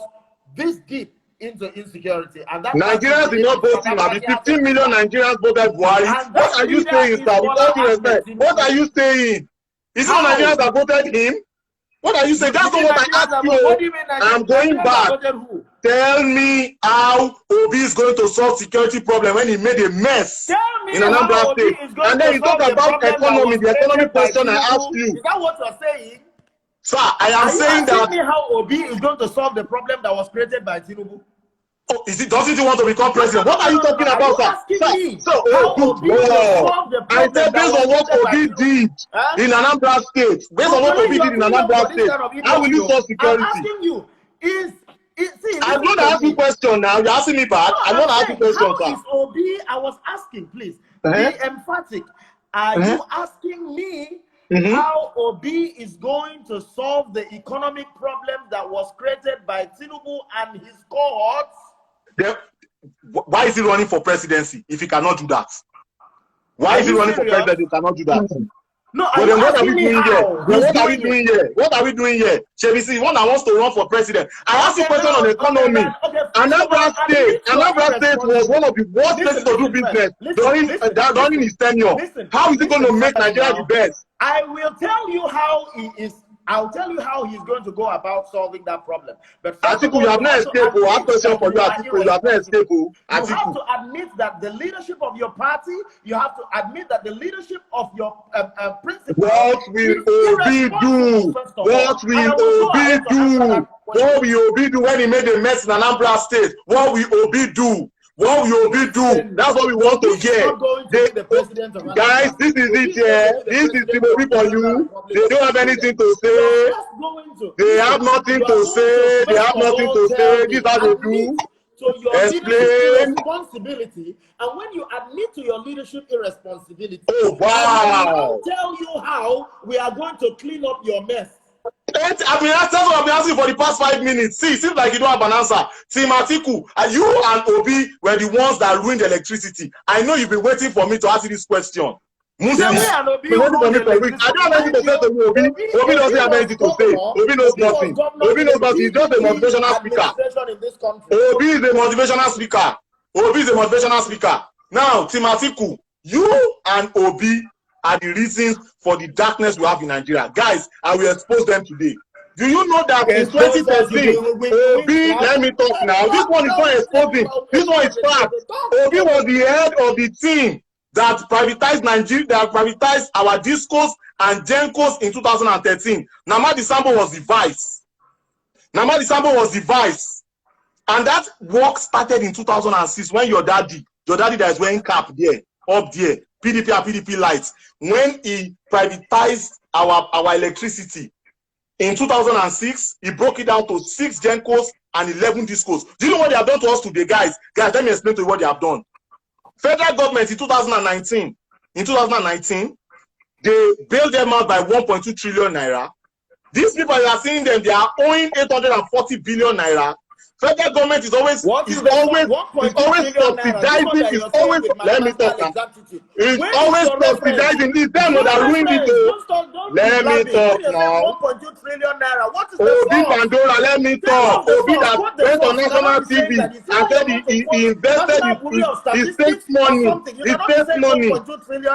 this deep into insecurity. And that
Nigerians did not vote him. 15 million Nigerians voted Buhari. What are you saying, sir? With all due respect, what are you saying? Is it Nigerians that voted him? What are you saying? That's not what I asked you. I'm going back. Tell me how Obi is going to solve security problem when he made a mess in Anambra State. And then you talk about economy, the economic question I asked you.
Is that what you're saying?
Sir, I am saying that.
Me how Obi is going to solve the problem that was created by Tinubu.
Oh, doesn't he want to become president? What are you talking about, sir? I said based on what Obi did in Anambra State, based on what Obi did in Anambra State, how will you solve security?
I'm asking you,
I'm going to ask you a question now. You're asking me back. I'm going to ask you a question, sir.
How is Obi? I was asking, please. Be emphatic. Are you asking me how Obi is going to solve the economic problem that was created by Tinubu and his cohorts?
Why is he running for presidency if he cannot do that? Why is he running for presidency if he cannot do that?
No,
but then what are we doing here? What are we doing here? What are we doing here? Chebisi, one that wants to run for president. I asked you a question on economy. Anambra State was one of the worst places to do business during his tenure. How is he going to make Nigeria the best?
I will tell you how he is. I'll tell you how he's going to go about solving that problem. But
Atiku, you have not escaped. I have a question for you, Atiku. You have not escaped.
You have to admit that the leadership of your party, you have to admit that the leadership of your principal.
What will Obi do? What will Obi do? What will Obi do when he made a mess in Anambra State? What will Obi do? What will Obi do? That's what we want to hear. Guys, this is it here. This is the Obi for you. They don't have anything to say. They have nothing to say. They have nothing to say. This is how they do.
So your leadership irresponsibility, and when you admit to your leadership irresponsibility,
wow!
I will tell you how we are going to clean up your mess.
That's what I've been asking for the past 5 minutes. See, it seems like you don't have an answer. Team Atiku, you and Obi were the ones that ruined electricity. I know you've been waiting for me to ask you this question. I don't have anything to say to you, Obi. Obi doesn't have anything to say. Obi knows nothing. Obi knows nothing. He's just a motivational speaker. Obi is a motivational speaker. Obi is a motivational speaker. Now, Team Atiku, you and Obi are the reasons for the darkness we have in Nigeria. Guys, I will expose them today. Do you know that in 2013, Obi, let me talk now. This one is not exposing. This one is fact. Obi was the head of the team that privatized Nigeria, that privatized our discos and gencos in 2013. Namadi Sambo was the vice. Namadi Sambo was the vice. And that work started in 2006 when your daddy that is wearing cap there, up there, PDP and PDP lights, when he privatized our electricity. In 2006, he broke it down to 6 gencos and 11 discos. Do you know what they have done to us today, guys? Guys, let me explain to you what they have done. Federal government in 2019, they bailed them out by 1.2 trillion naira. These people, you are seeing them, they are owing 840 billion naira. Federal government is always subsidizing. Let me talk now. It's always subsidizing. It's them that ruined it. Let me talk now.
1.2 trillion naira. What is
Obi Pandora, let me talk. Obi that went on national TV and said he invested his state money. His state money.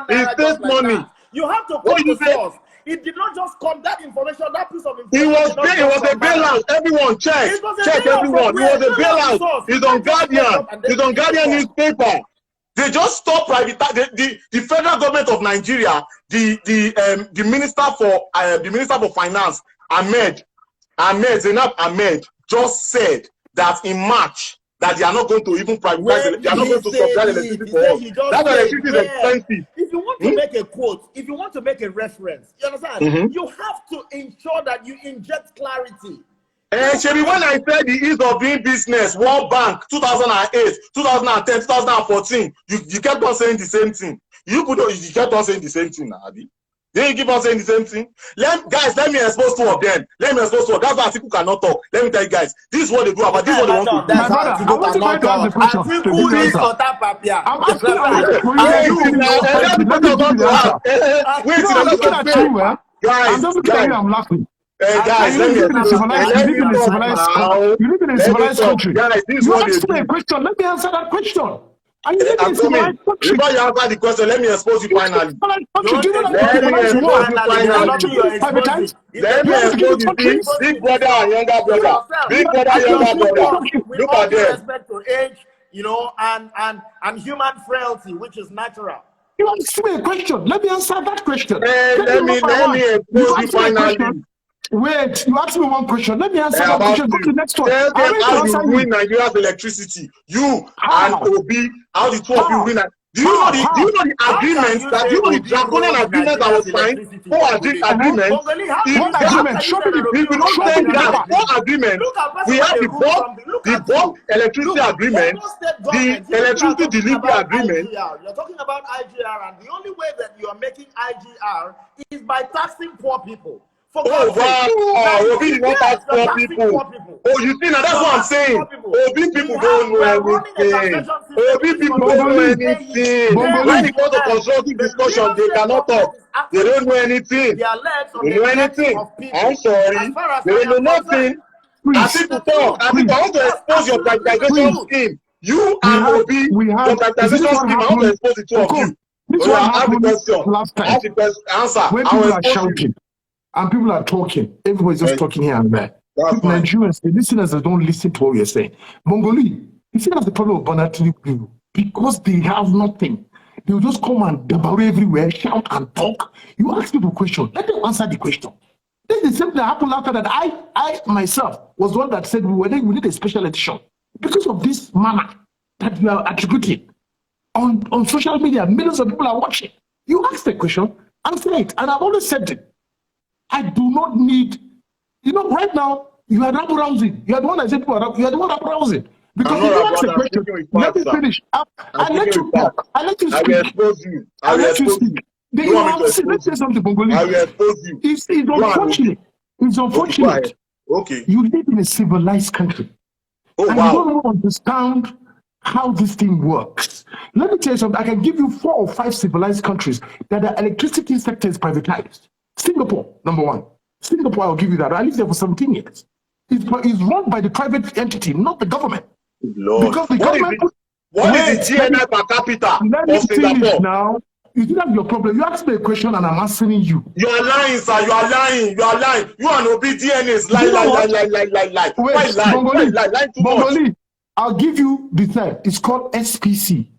His state money.
You have to quote the source. it did not just come. That information, that piece of
It
information.
was a bailout. Everyone check.
It was a
Check
bailout
everyone.
from
It was
where?
a bailout.
Source.
It's
You
on
can't just make
Guardian.
up and then
It's on
release
Guardian
the report.
newspaper. They just stopped the federal government of Nigeria, the minister for finance, Zainab Ahmed, just said that in March that they are not going to even privatize it. They are not going to subsidize electricity for us. That electricity is expensive.
If you want to make a quote, if you want to make a reference, you understand? You have to ensure that you inject clarity.
Sherry, when I said the ease of doing business, World Bank, 2008, 2010, 2014, you kept on saying the same thing. You kept on saying the same thing, Abi. Then you keep on saying the same thing. Guys, let me expose two of them. Let me expose two. That's why Atiku cannot talk. Let me tell you guys, this is what they do about this. Is what they want to do.
My brother, I want to try to ask the question.
Atiku is Otapapia.
I'm asking for you.
Hey,
Let me give you the answer.
Wait,
I'm looking at you, man. I'm just looking at you. I'm laughing.
Guys,
you live in a civilized country.
Guys, this is
You
what they
asked me a
do.
question. Let me answer that question. And you live in
I'm
a civilized
coming.
country.
Before you answer the question, let me expose you finally.
Do you know that
Let me
civilized
expose you
world?
finally.
Privatized?
Let me expose you. Big brother and younger brother. Big brother and younger brother.
With
Look
all
at
due
them.
respect to age, and human frailty, which is natural.
You asked me a question. Let me answer that question.
Let me expose you finally.
Wait, you asked me one question. Let me answer that question. Go to the next one.
Tell them
I'm
how
ready to
you
answer
ruin Nigeria's electricity. You and Obi, how the two of you ruin. Do you know the agreements that the draconian agreement that was signed? What agreement?
What agreement? Show me
If we don't take that, what agreement? We have the bulk electricity agreement, the electricity delivery agreement.
You're talking about IGR, and the only way that you are making IGR is by taxing poor people.
Oh wow! Obi did not tax poor people. Oh, you see now that's what I'm saying. Obi people don't know anything. Obi people don't know anything. When it comes to constructive discussion, they cannot talk. They don't know anything. They don't know anything. I'm sorry. They don't know nothing. Atiku talk. Atiku, I want to expose your privatization scheme. You and Obi, your privatization scheme. I want to expose the two of you.
This
Oh,
one
ask the question.
last time.
Ask the question. Answer.
When
I
people
will
are
expose you.
shouting and people are talking, everybody's just talking here and there. Nigerians, the listeners that don't listen to what we're saying. Bongolee, you see that's the problem with Bonatini people. Because they have nothing. They'll just come and dabber everywhere, shout and talk. You ask people a question, let them answer the question. This is the same thing that happened after that. I myself was the one that said we need a special edition. Because of this manner that you are attributing on social media, millions of people are watching. You ask the question, answer it. And I've always said it. I do not need, right now, you are rabble rousing. You are the one that said you are the one rabble rousing. Because if you ask the question, let me finish. I let you talk. I let you speak.
I will expose you.
I let you speak. Let's say something, Bongolee.
I will expose you.
It's unfortunate. It's unfortunate.
Okay.
You live in a civilized country.
Oh,
and
wow.
you don't understand how this thing works. Let me tell you something. I can give you 4 or 5 civilized countries that the electricity sector is privatized. Singapore, number 1. Singapore, I'll give you that. I lived there for 17 years. It's run by the private entity, not the government.
Lord.
Because the government...
What is the GNI per capita of Singapore?
Now. You think that's your problem. You asked me a question and I'm answering you.
You are lying, sir. You are lying. You are lying. You and Obi DNAs lie.
Wait, Bongolee, I'll give you the third. It's called SPC.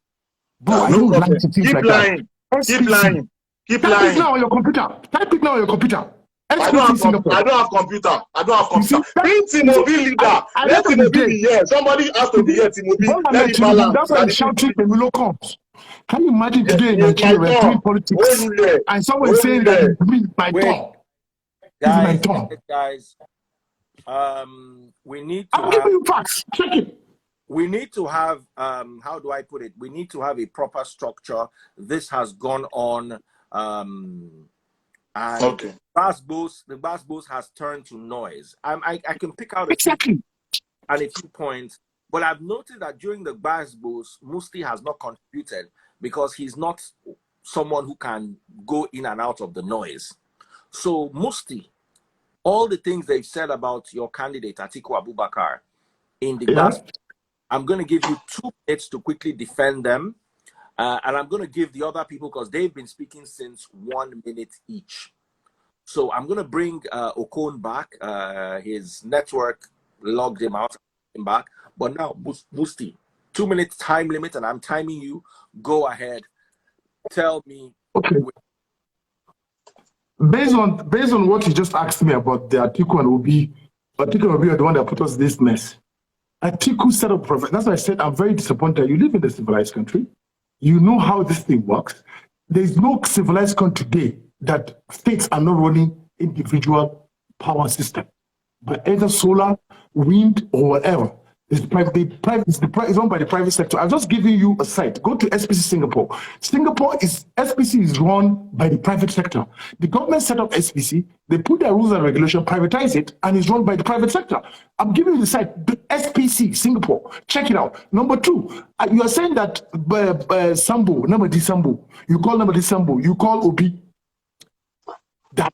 Bro, I don't like to think like that.
Keep lying. Keep lying.
Type it now on your computer. Type it now on your computer.
I don't have computer. Bring Timobi leader. Let Timobi be here. Somebody has to be here, Timobi. Let me balance.
That's why the shouting when Milo comes. Can you imagine today in Nigeria we're doing politics and someone is saying that it's my turn?
Guys, we need to
I'm giving you facts. Check it.
We need to have how do I put it? We need to have a proper structure. This has gone on and
okay.
the bass has turned to noise. I can pick out a few points, but I've noticed that during the bass Musti has not contributed because he's not someone who can go in and out of the noise. So Musti, all the things they've said about your candidate Atiku Abubakar in the bass, I'm going to give you 2 minutes to quickly defend them. And I'm going to give the other people, because they've been speaking since 1 minute each. So I'm going to bring Okon back. His network logged him out, him back. But now, Musti, 2 minutes time limit, and I'm timing you. Go ahead. Tell me.
Okay. Based on what you just asked me about the Atiku and Obi are the one that put us this mess. Atiku set up profit. That's why I said I'm very disappointed. You live in a civilized country. You know how this thing works. There is no civilized country today that states are not running individual power system, but either solar, wind, or whatever. It's owned by the private sector. I'm just giving you a site. Go to SPC Singapore. SPC is run by the private sector. The government set up SPC. They put their rules and regulation, privatize it, and it's run by the private sector. I'm giving you the site, the SPC Singapore. Check it out. Number two, you are saying that Sambo, Namadi Sambo, you call Namadi Sambo, you call Obi, that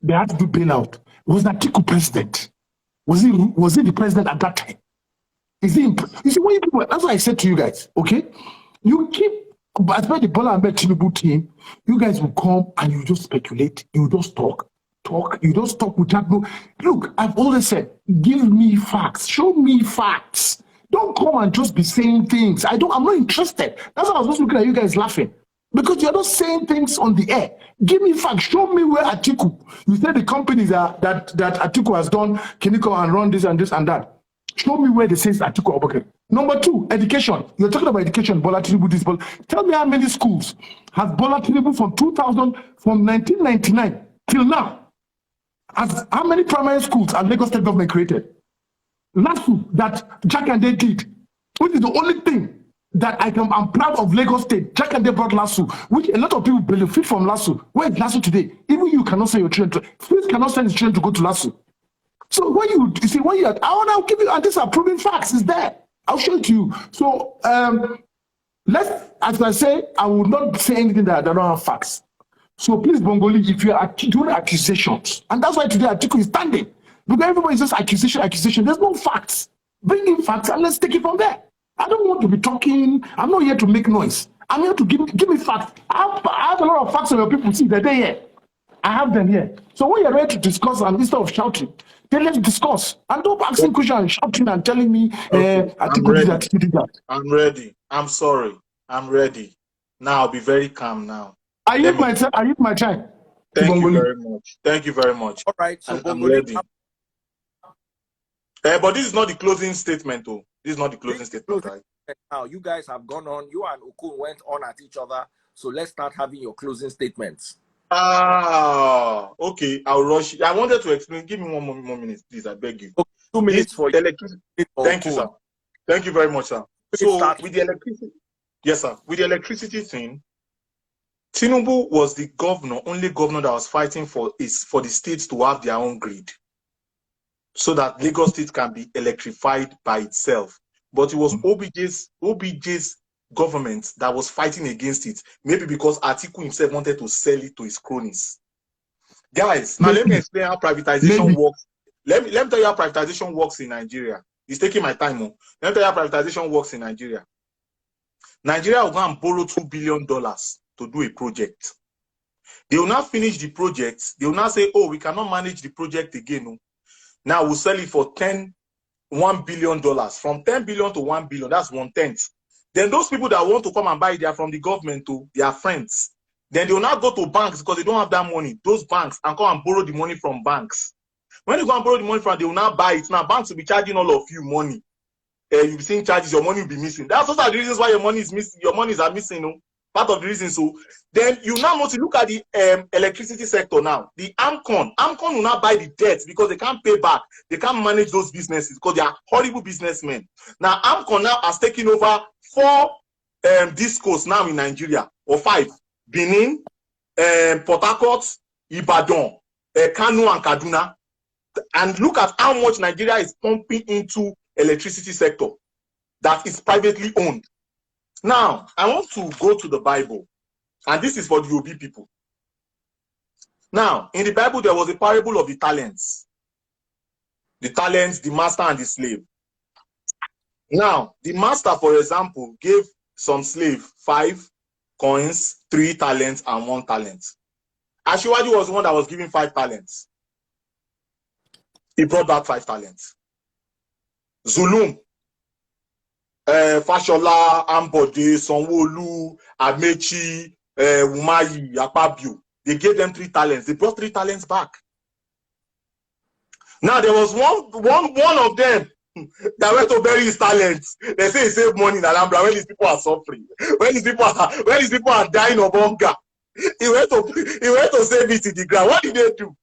they had to do bailout. Was Atiku president? Was he the president at that time? Is he? You see, when you people, that's what I said to you guys. Okay, you keep, as by the Bola Ahmed Tinubu team, you guys will come and you just speculate. You just talk. You just talk without no. Look, I've always said, give me facts. Show me facts. Don't come and just be saying things. I'm not interested. That's why I was just looking at you guys laughing. Because you're not saying things on the air. Give me facts. Show me where Atiku. You said the companies that Atiku has done, Kiniko and run this and this and that. Show me where they say Atiku Abubakar. Number two, education. You're talking about education, Bola Tinubu, this Bola. Tell me how many schools has Bola Tinubu from 1999 till now? How many primary schools has Lagos State government created? LlARS that Jack and they did, which is the only thing that I'm proud of Lagos State. Jack and they brought LlARS, which a lot of people benefit from LlARS. Where is LlARS today? Even you cannot send your children please cannot send your children to go to LlARS. So when you see, I'll give you, and these are proven facts, it's there. I'll show it to you. So as I say, I will not say anything that I don't have facts. So please, Bongolee, if you are doing accusations, and that's why today Atiku is standing, because everybody is just accusation. There's no facts. Bring in facts and let's take it from there. I don't want to be talking. I'm not here to make noise. I'm here to give me facts. I have a lot of facts on your people. See, they're here. I have them here. So when you're ready to discuss, and instead of shouting, then let's discuss. And don't ask me questions and shouting and telling me,
I'm ready. I'm sorry. I'm ready. Now I'll be very calm now.
I use my time.
Thank you very much. Thank you very much.
All right. So
I'm ready. But this is not the closing statement, though. This is not the closing statement, right?
Now, you guys have gone on. You and Okon went on at each other. So let's start having your closing statements.
Okay. I'll rush. I wanted to explain. Give me one more minute, please. I beg you.
Okay, 2 minutes for
electricity. Thank you, sir. Thank you very much, sir. So with the electricity, yes, sir. With the electricity thing, Tinubu was the only governor that was fighting for the states to have their own grid, so that Lagos State can be electrified by itself. But it was OBJ's government that was fighting against it. Maybe because Atiku himself wanted to sell it to his cronies. Guys, now let me explain how privatization works. Let me tell you how privatization works in Nigeria. It's taking my time. Let me tell you how privatization works in Nigeria. Nigeria will go and borrow $2 billion to do a project. They will not finish the project. They will not say, oh, we cannot manage the project again. No. Now we'll sell it for $1 billion. From $10 billion to $1 billion, that's 1/10. Then those people that want to come and buy it, they are from the government to their friends. Then they will not go to banks because they don't have that money. Those banks and come and borrow the money from banks. When you go and borrow the money from, they will not buy it. Now banks will be charging all of you money. You'll be seeing charges, your money will be missing. Those are the reasons why your money is missing. Your monies are missing. No? Part of the reason. So then you now want to look at the electricity sector now. The Amcon will not buy the debt because they can't pay back. They can't manage those businesses because they are horrible businessmen. Now Amcon now has taken over 4 discos now in Nigeria, or 5: Benin, Port Harcourt, Ibadan, Kano, and Kaduna. And look at how much Nigeria is pumping into electricity sector that is privately owned. Now, I want to go to the Bible, and this is for the OB people. Now, in the Bible, there was a parable of the talents. The talents, the master, and the slave. Now, the master, for example, gave some slave 5 coins, 3 talents, and 1 talent. Asiwaju was the one that was given 5 talents. He brought back 5 talents. Zulum, Fashola, Ambode, Sanwo-Olu, Amechi, Umayi, Akpabio. They gave them 3 talents. They brought 3 talents back. Now there was one of them that went to bury his talents. They say he saved money in Alhambra when these people are suffering, when these people are dying of hunger. He went to save it in the ground. What did they do?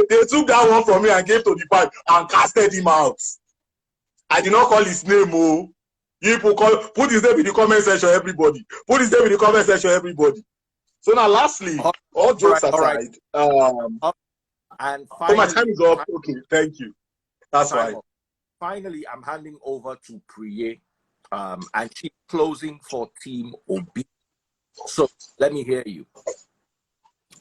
They took that one from me and gave to the pipe and casted him out. I did not call his name. Oh, you people put his name in the comment section, everybody. Put his name in the comment section, everybody. So now, lastly, all jokes aside,
and finally,
my time is up. Okay, thank you. That's right.
Finally, I'm handing over to Priye, and she's closing for Team OB. So let me hear you.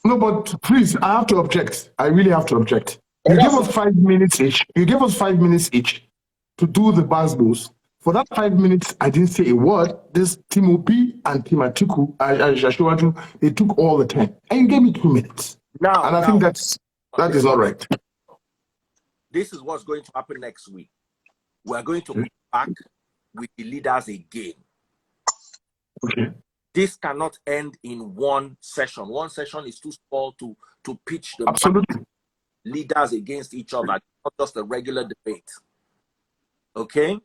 No, but please, I have to object. I really have to object. You gave us 5 minutes each. You gave us 5 minutes each to do the Basbos. For that 5 minutes, I didn't say a word. This Team OB and Team Atiku, they took all the time. And you gave me 2 minutes. And I think that is not right.
This is what's going to happen next week. We're going to come back with the leaders again.
Okay.
This cannot end in one session. One session is too small to pitch the leaders against each other, not just a regular debate. Okay?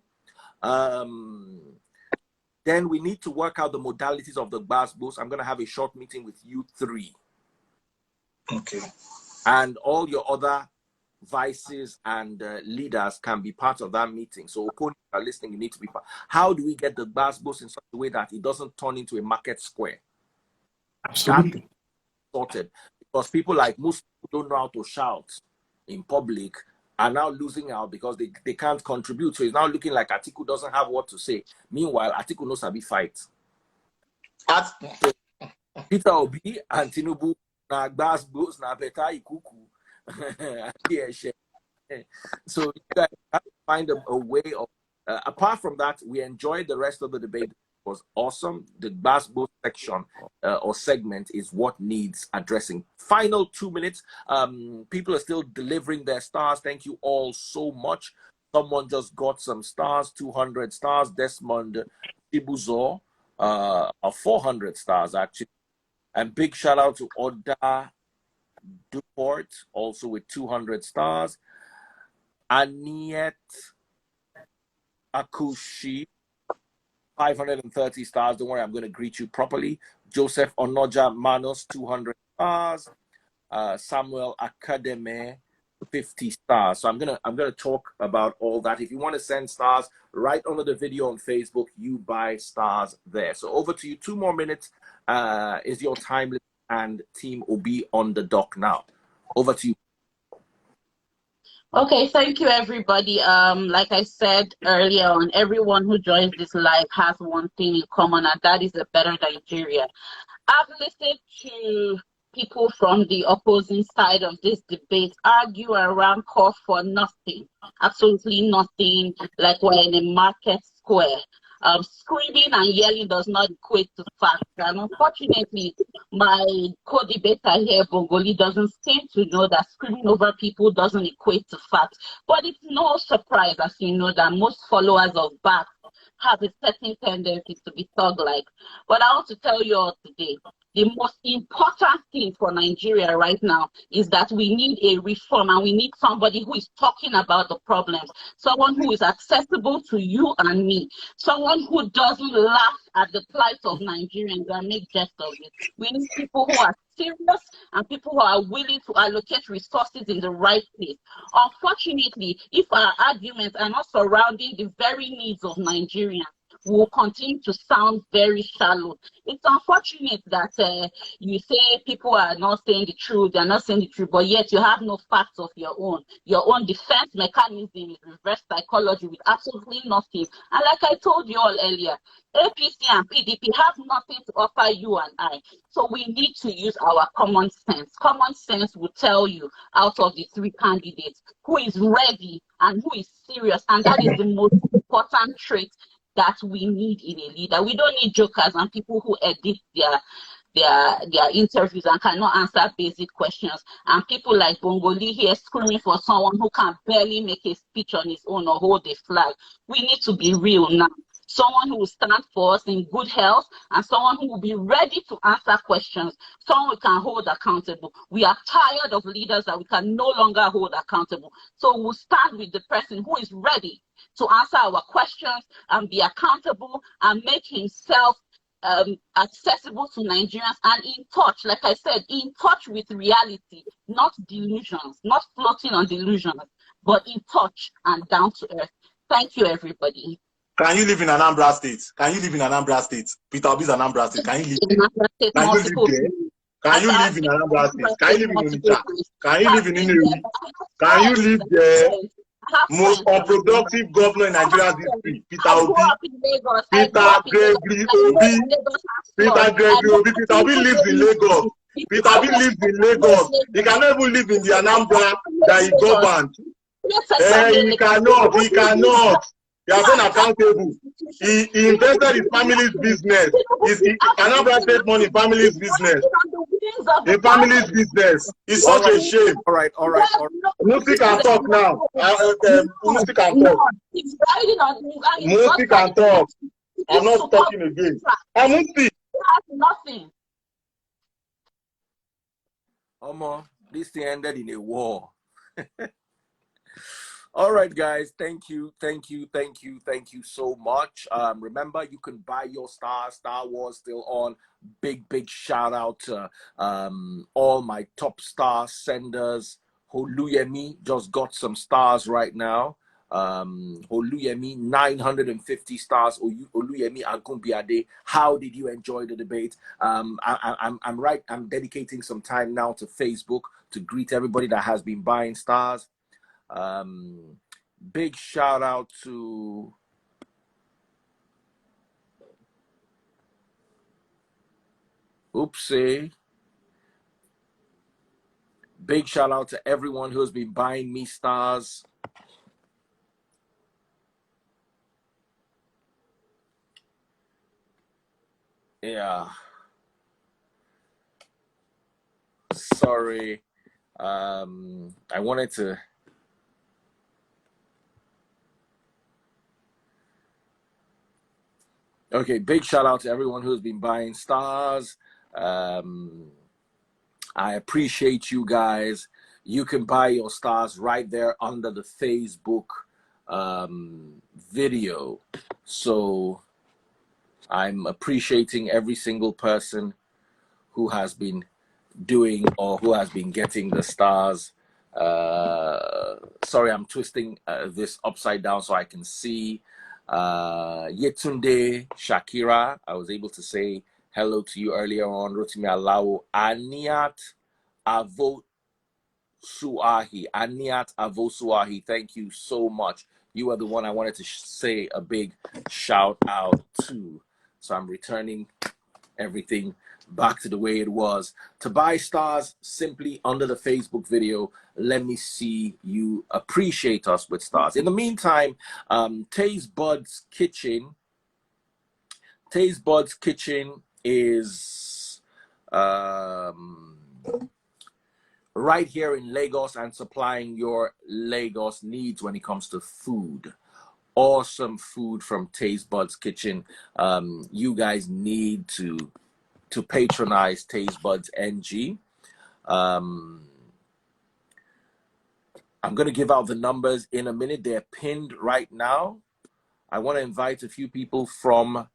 Then we need to work out the modalities of the Basbos. I'm going to have a short meeting with you 3.
Okay.
And all your other vices and leaders can be part of that meeting. So opponents are listening, you need to be part. How do we get the Basbos in such a way that it doesn't turn into a market square?
Absolutely.
That's sorted. Because people like most people don't know how to shout in public are now losing out because they can't contribute. So it's now looking like Atiku doesn't have what to say. Meanwhile, Atiku knows how to fight. So Peter Obi and Tinubu na Basbos na beta ikuku. So you guys have to find a way of apart from that, we enjoyed the rest of the debate. It was awesome. The Basbos section or segment is what needs addressing. Final 2 minutes. People are still delivering their stars. Thank you all so much. Someone just got some stars, 200 stars. Desmond Tibuzo, 400 stars actually. And big shout out to Oda Duport, also with 200 stars. Aniet Akushi, 530 stars. Don't worry, I'm going to greet you properly. Joseph Onoja Manos, 200 stars. Samuel Akademe, 50 stars. So I'm gonna talk about all that. If you want to send stars, right under the video on Facebook, you buy stars there. So over to you. 2 more minutes is your time limit, and Team will be on the dock now. Over to you.
Okay, thank you, everybody. Like I said earlier on, everyone who joins this live has one thing in common, and that is a better Nigeria. I've listened to people from the opposing side of this debate argue around call for nothing, absolutely nothing, like we're in a market square. Screaming and yelling does not equate to facts. And unfortunately, my co-debater here, Bongolee, doesn't seem to know that screaming over people doesn't equate to facts. But it's no surprise, as you know, that most followers of Bach have a certain tendency to be thug-like. But I want to tell you all today, the most important thing for Nigeria right now is that we need a reform, and we need somebody who is talking about the problems, someone who is accessible to you and me, someone who doesn't laugh at the plight of Nigerians and make jest of it. We need people who are serious and people who are willing to allocate resources in the right place. Unfortunately, if our arguments are not surrounding the very needs of Nigerians, will continue to sound very shallow. It's unfortunate that you say people are not saying the truth, they're not saying the truth, but yet you have no facts of your own. Your own defense mechanism is reverse psychology with absolutely nothing. And like I told you all earlier, APC and PDP have nothing to offer you and I. So we need to use our common sense. Common sense will tell you out of the 3 candidates who is ready and who is serious. And that is the most important trait that we need in a leader. We don't need jokers and people who edit their interviews and cannot answer basic questions. And people like Bongolee here screaming for someone who can barely make a speech on his own or hold a flag. We need to be real now. Someone who will stand for us in good health, and someone who will be ready to answer questions, someone we can hold accountable. We are tired of leaders that we can no longer hold accountable. So we'll stand with the person who is ready to answer our questions and be accountable and make himself accessible to Nigerians and in touch, like I said, in touch with reality, not delusions, not floating on delusions, but in touch and down to earth. Thank you, everybody.
Can you live in Anambra State? Can you live in Anambra State? Peter Obi's Anambra State. Can you live there? Can you live there? Can you live in Anambra State? Can you live in Onitsha? Can you live in Inewi? Can you live there? Most unproductive governor in Nigeria's history, Peter Obi. Peter Gregory Obi. Peter Gregory Obi. Peter Obi lives in Lagos. Peter Obi lives in Lagos. He cannot even live in the Anambra that he governed. He cannot. He cannot. He has been accountable. He invested in family's business. Anambra State money in family's business. In family's business. It's such a shame.
All right.
Musti can talk now. Musti can talk. Musti can talk. I'm not talking again. Musti.
Nothing.
This thing ended in a war. All right, guys. Thank you so much. Remember, you can buy your Star Wars still on. Big shout out to all my top star senders. Holuyemi just got some stars right now. Holuyemi 950 stars. Oluyemi Agunbiade, how did you enjoy the debate? I'm dedicating some time now to Facebook to greet everybody that has been buying stars. Big shout out to big shout out to everyone who's been buying me stars. Yeah, sorry, I wanted to okay, big shout out to everyone who's been buying stars. I appreciate you guys. You can buy your stars right there under the Facebook video. So I'm appreciating every single person who has been doing or who has been getting the stars. Sorry, I'm twisting this upside down so I can see. Yetunde Shakira, I was able to say hello to you earlier on. Rotimi Alao, Aniat Avosuahi, thank you so much. You are the one I wanted to say a big shout out to. So I'm returning everything back to the way it was. To buy stars, simply under the Facebook video, let me see you appreciate us with stars. In the meantime, Taste Bud's Kitchen is right here in Lagos and supplying your Lagos needs when it comes to food. Awesome food from Taste Bud's Kitchen. You guys need to patronize Taste Buds NG. I'm going to give out the numbers in a minute. They're pinned right now. I want to invite a few people from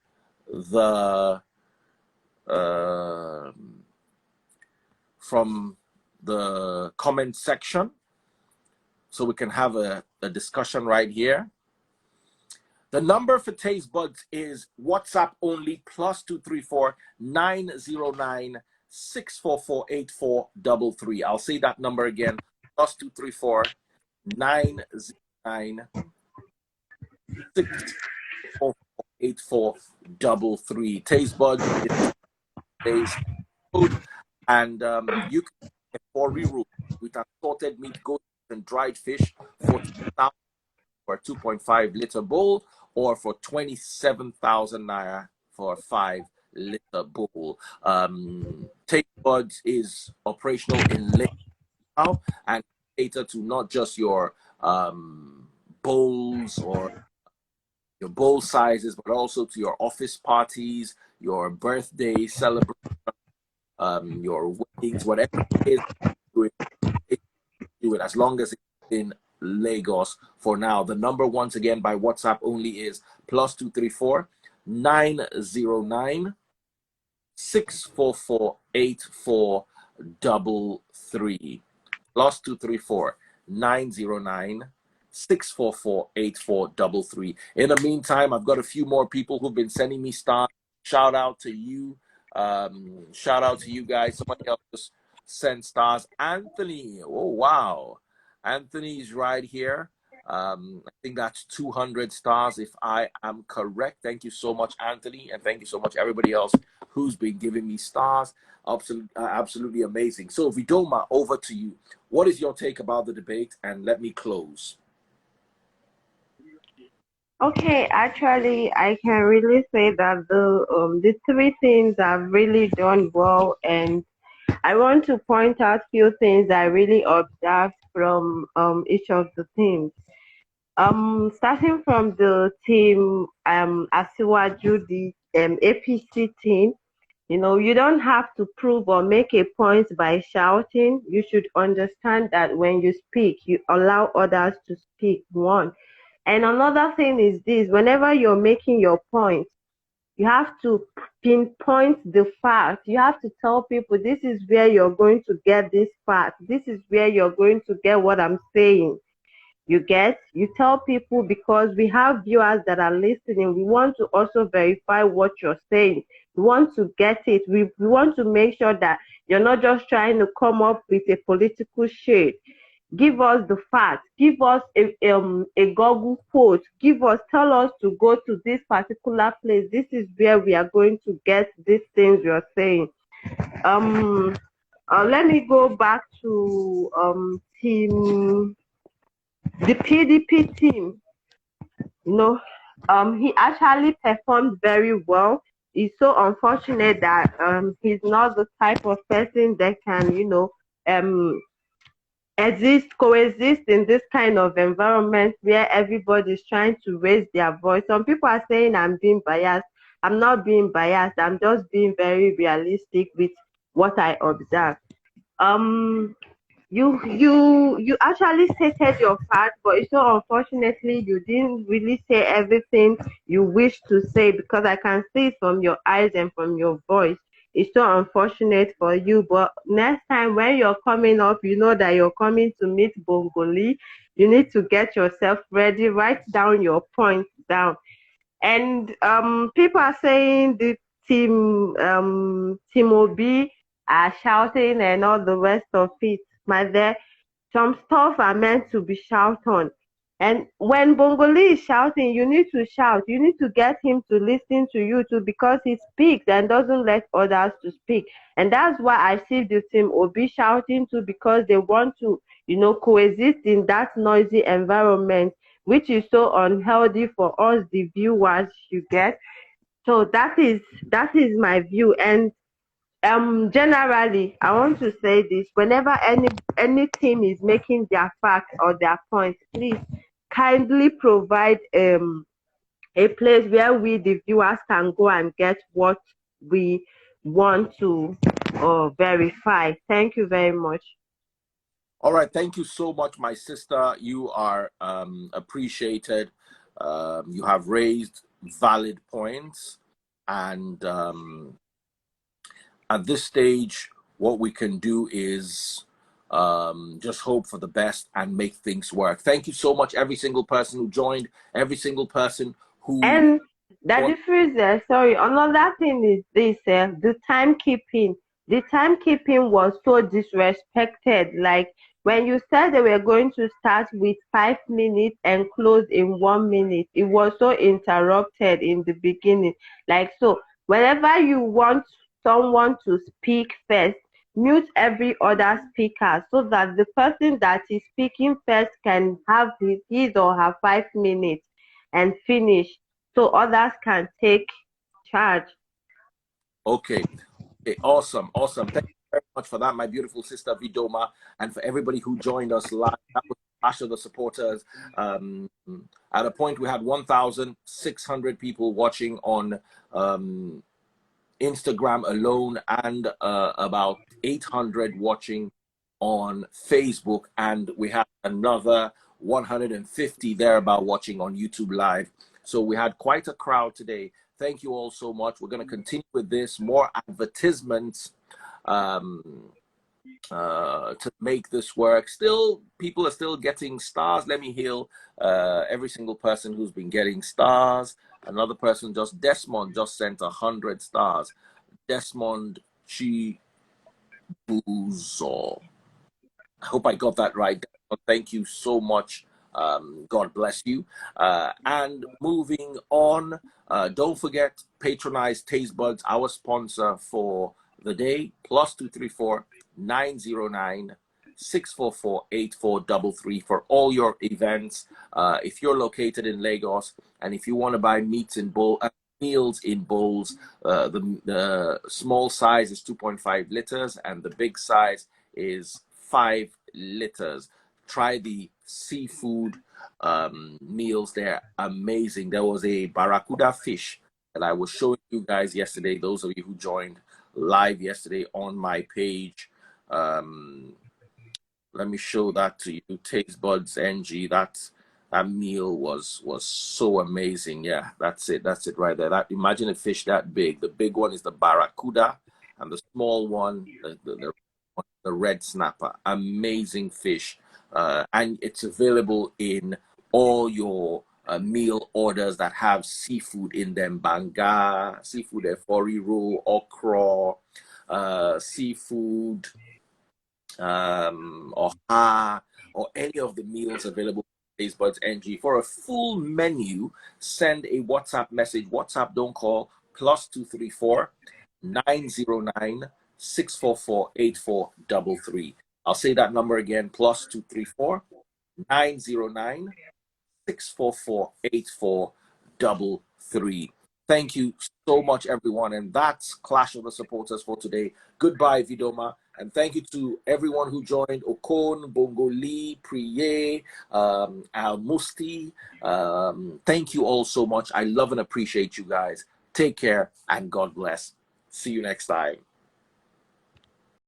the comment section so we can have a discussion right here. The number for Taste Buds is WhatsApp only, +234 909 644 8433. I'll say that number again, +234 909 644 8433. Taste Buds is food, and you can get 4 reroll with assorted meat, goat, and dried fish for 2.5 liter bowl, or for 27,000 naira for a 5 Liquor Bowl. Take Buds is operational in Lagos now and cater to not just your bowls or your bowl sizes, but also to your office parties, your birthday celebration, your weddings, whatever it is, do it as long as it's in Lagos for now. The number, once again, by WhatsApp only, is +234 909 644 8433. +234 909 644 8433. In the meantime, I've got a few more people who've been sending me stars. Shout out to you. Shout out to you guys. Somebody else just sent stars. Anthony. Oh, wow. Anthony's right here. I think that's 200 stars if I am correct. Thank you so much, Anthony. And thank you so much, everybody else who's been giving me stars. Absolutely amazing. So, Vidoma, over to you. What is your take about the debate? And let me close.
Okay, actually, I can really say that the three things have really done well, and I want to point out few things I really observed from each of the teams. Starting from the team Asiwaju, the APC team, you know, you don't have to prove or make a point by shouting. You should understand that when you speak, you allow others to speak. One. And another thing is this: whenever you're making your point, you have to pinpoint the fact. You have to tell people this is where you're going to get this fact. This is where you're going to get what I'm saying. You tell people, because we have viewers that are listening. We want to also verify what you're saying. We want to get it. We want to make sure that you're not just trying to come up with a political shade. Give us the facts. Give us a Google quote. Tell us to go to this particular place. This is where we are going to get these things you're saying. Let me go back to the PDP team. You know, he actually performed very well. It's so unfortunate that he's not the type of person that can, you know, coexist in this kind of environment where everybody is trying to raise their voice. Some people are saying I'm being biased. I'm not being biased. I'm just being very realistic with what I observe. You actually stated your fact, but so unfortunately you didn't really say everything you wish to say, because I can see it from your eyes and from your voice. It's so unfortunate for you, but next time when you're coming up, you know that you're coming to meet Bongolee. You need to get yourself ready. Write down your points down. And people are saying the team OB are shouting and all the rest of it. Some stuff are meant to be shouted on. And when Bongolee is shouting, you need to shout. You need to get him to listen to you too, because he speaks and doesn't let others to speak. And that's why I see the team OB shouting too, because they want to, you know, coexist in that noisy environment, which is so unhealthy for us, the viewers, you get. So that is my view. And generally, I want to say this: whenever any team is making their facts or their points, please kindly provide a place where we, the viewers, can go and get what we want to verify. Thank you very much.
All right, thank you so much, my sister. You are appreciated. You have raised valid points, and at this stage, what we can do is just hope for the best and make things work. Thank you so much, every single person who joined, every single person who...
And that difference, sorry, another thing is this, the timekeeping. The timekeeping was so disrespected. Like, when you said they were going to start with 5 minutes and close in 1 minute, it was so interrupted in the beginning. Like, so whenever you want someone to speak first, mute every other speaker, so that the person that is speaking first can have his or her 5 minutes and finish, so others can take charge.
Okay. Okay, awesome. Thank you very much for that, my beautiful sister Vidoma, and for everybody who joined us live. That was Clash of the Supporters. At a point, we had 1,600 people watching on Instagram alone, and about 800 watching on Facebook, and we had another 150 thereabout watching on YouTube Live. So we had quite a crowd today. Thank you all so much. We're going to continue with this, more advertisements to make this work. Still, people are still getting stars. Let me hail every single person who's been getting stars. Another person, Desmond, just sent 100 stars. Desmond Chibuzo. I hope I got that right. Thank you so much. God bless you. And moving on, don't forget, patronize Taste Buds, our sponsor for the day, +234 909 644 8433 for all your events. If you're located in Lagos and if you want to buy meals in bowls, the small size is 2.5 liters and the big size is 5 liters. Try the seafood meals. They're amazing. There was a barracuda fish that I was showing you guys yesterday, those of you who joined live yesterday on my page. Let me show that to you. Taste Buds NG. That meal was so amazing. Yeah, that's it right there. Imagine a fish that big. The big one is the barracuda, and the small one, the red snapper. Amazing fish, and it's available in all your meal orders that have seafood in them. Banga, seafood efori roll, okra, seafood, or any of the meals available. Taste Buds NG. For a full menu, send a WhatsApp message. WhatsApp, don't call, +234 909 644 8433. I'll say that number again, +234 909 644 8433. Thank you so much, everyone. And that's Clash of the Supporters for today. Goodbye, Vidoma. And thank you to everyone who joined: Okon, Bongolee, Priye, Al Musti. Thank you all so much. I love and appreciate you guys. Take care and God bless. See you next time.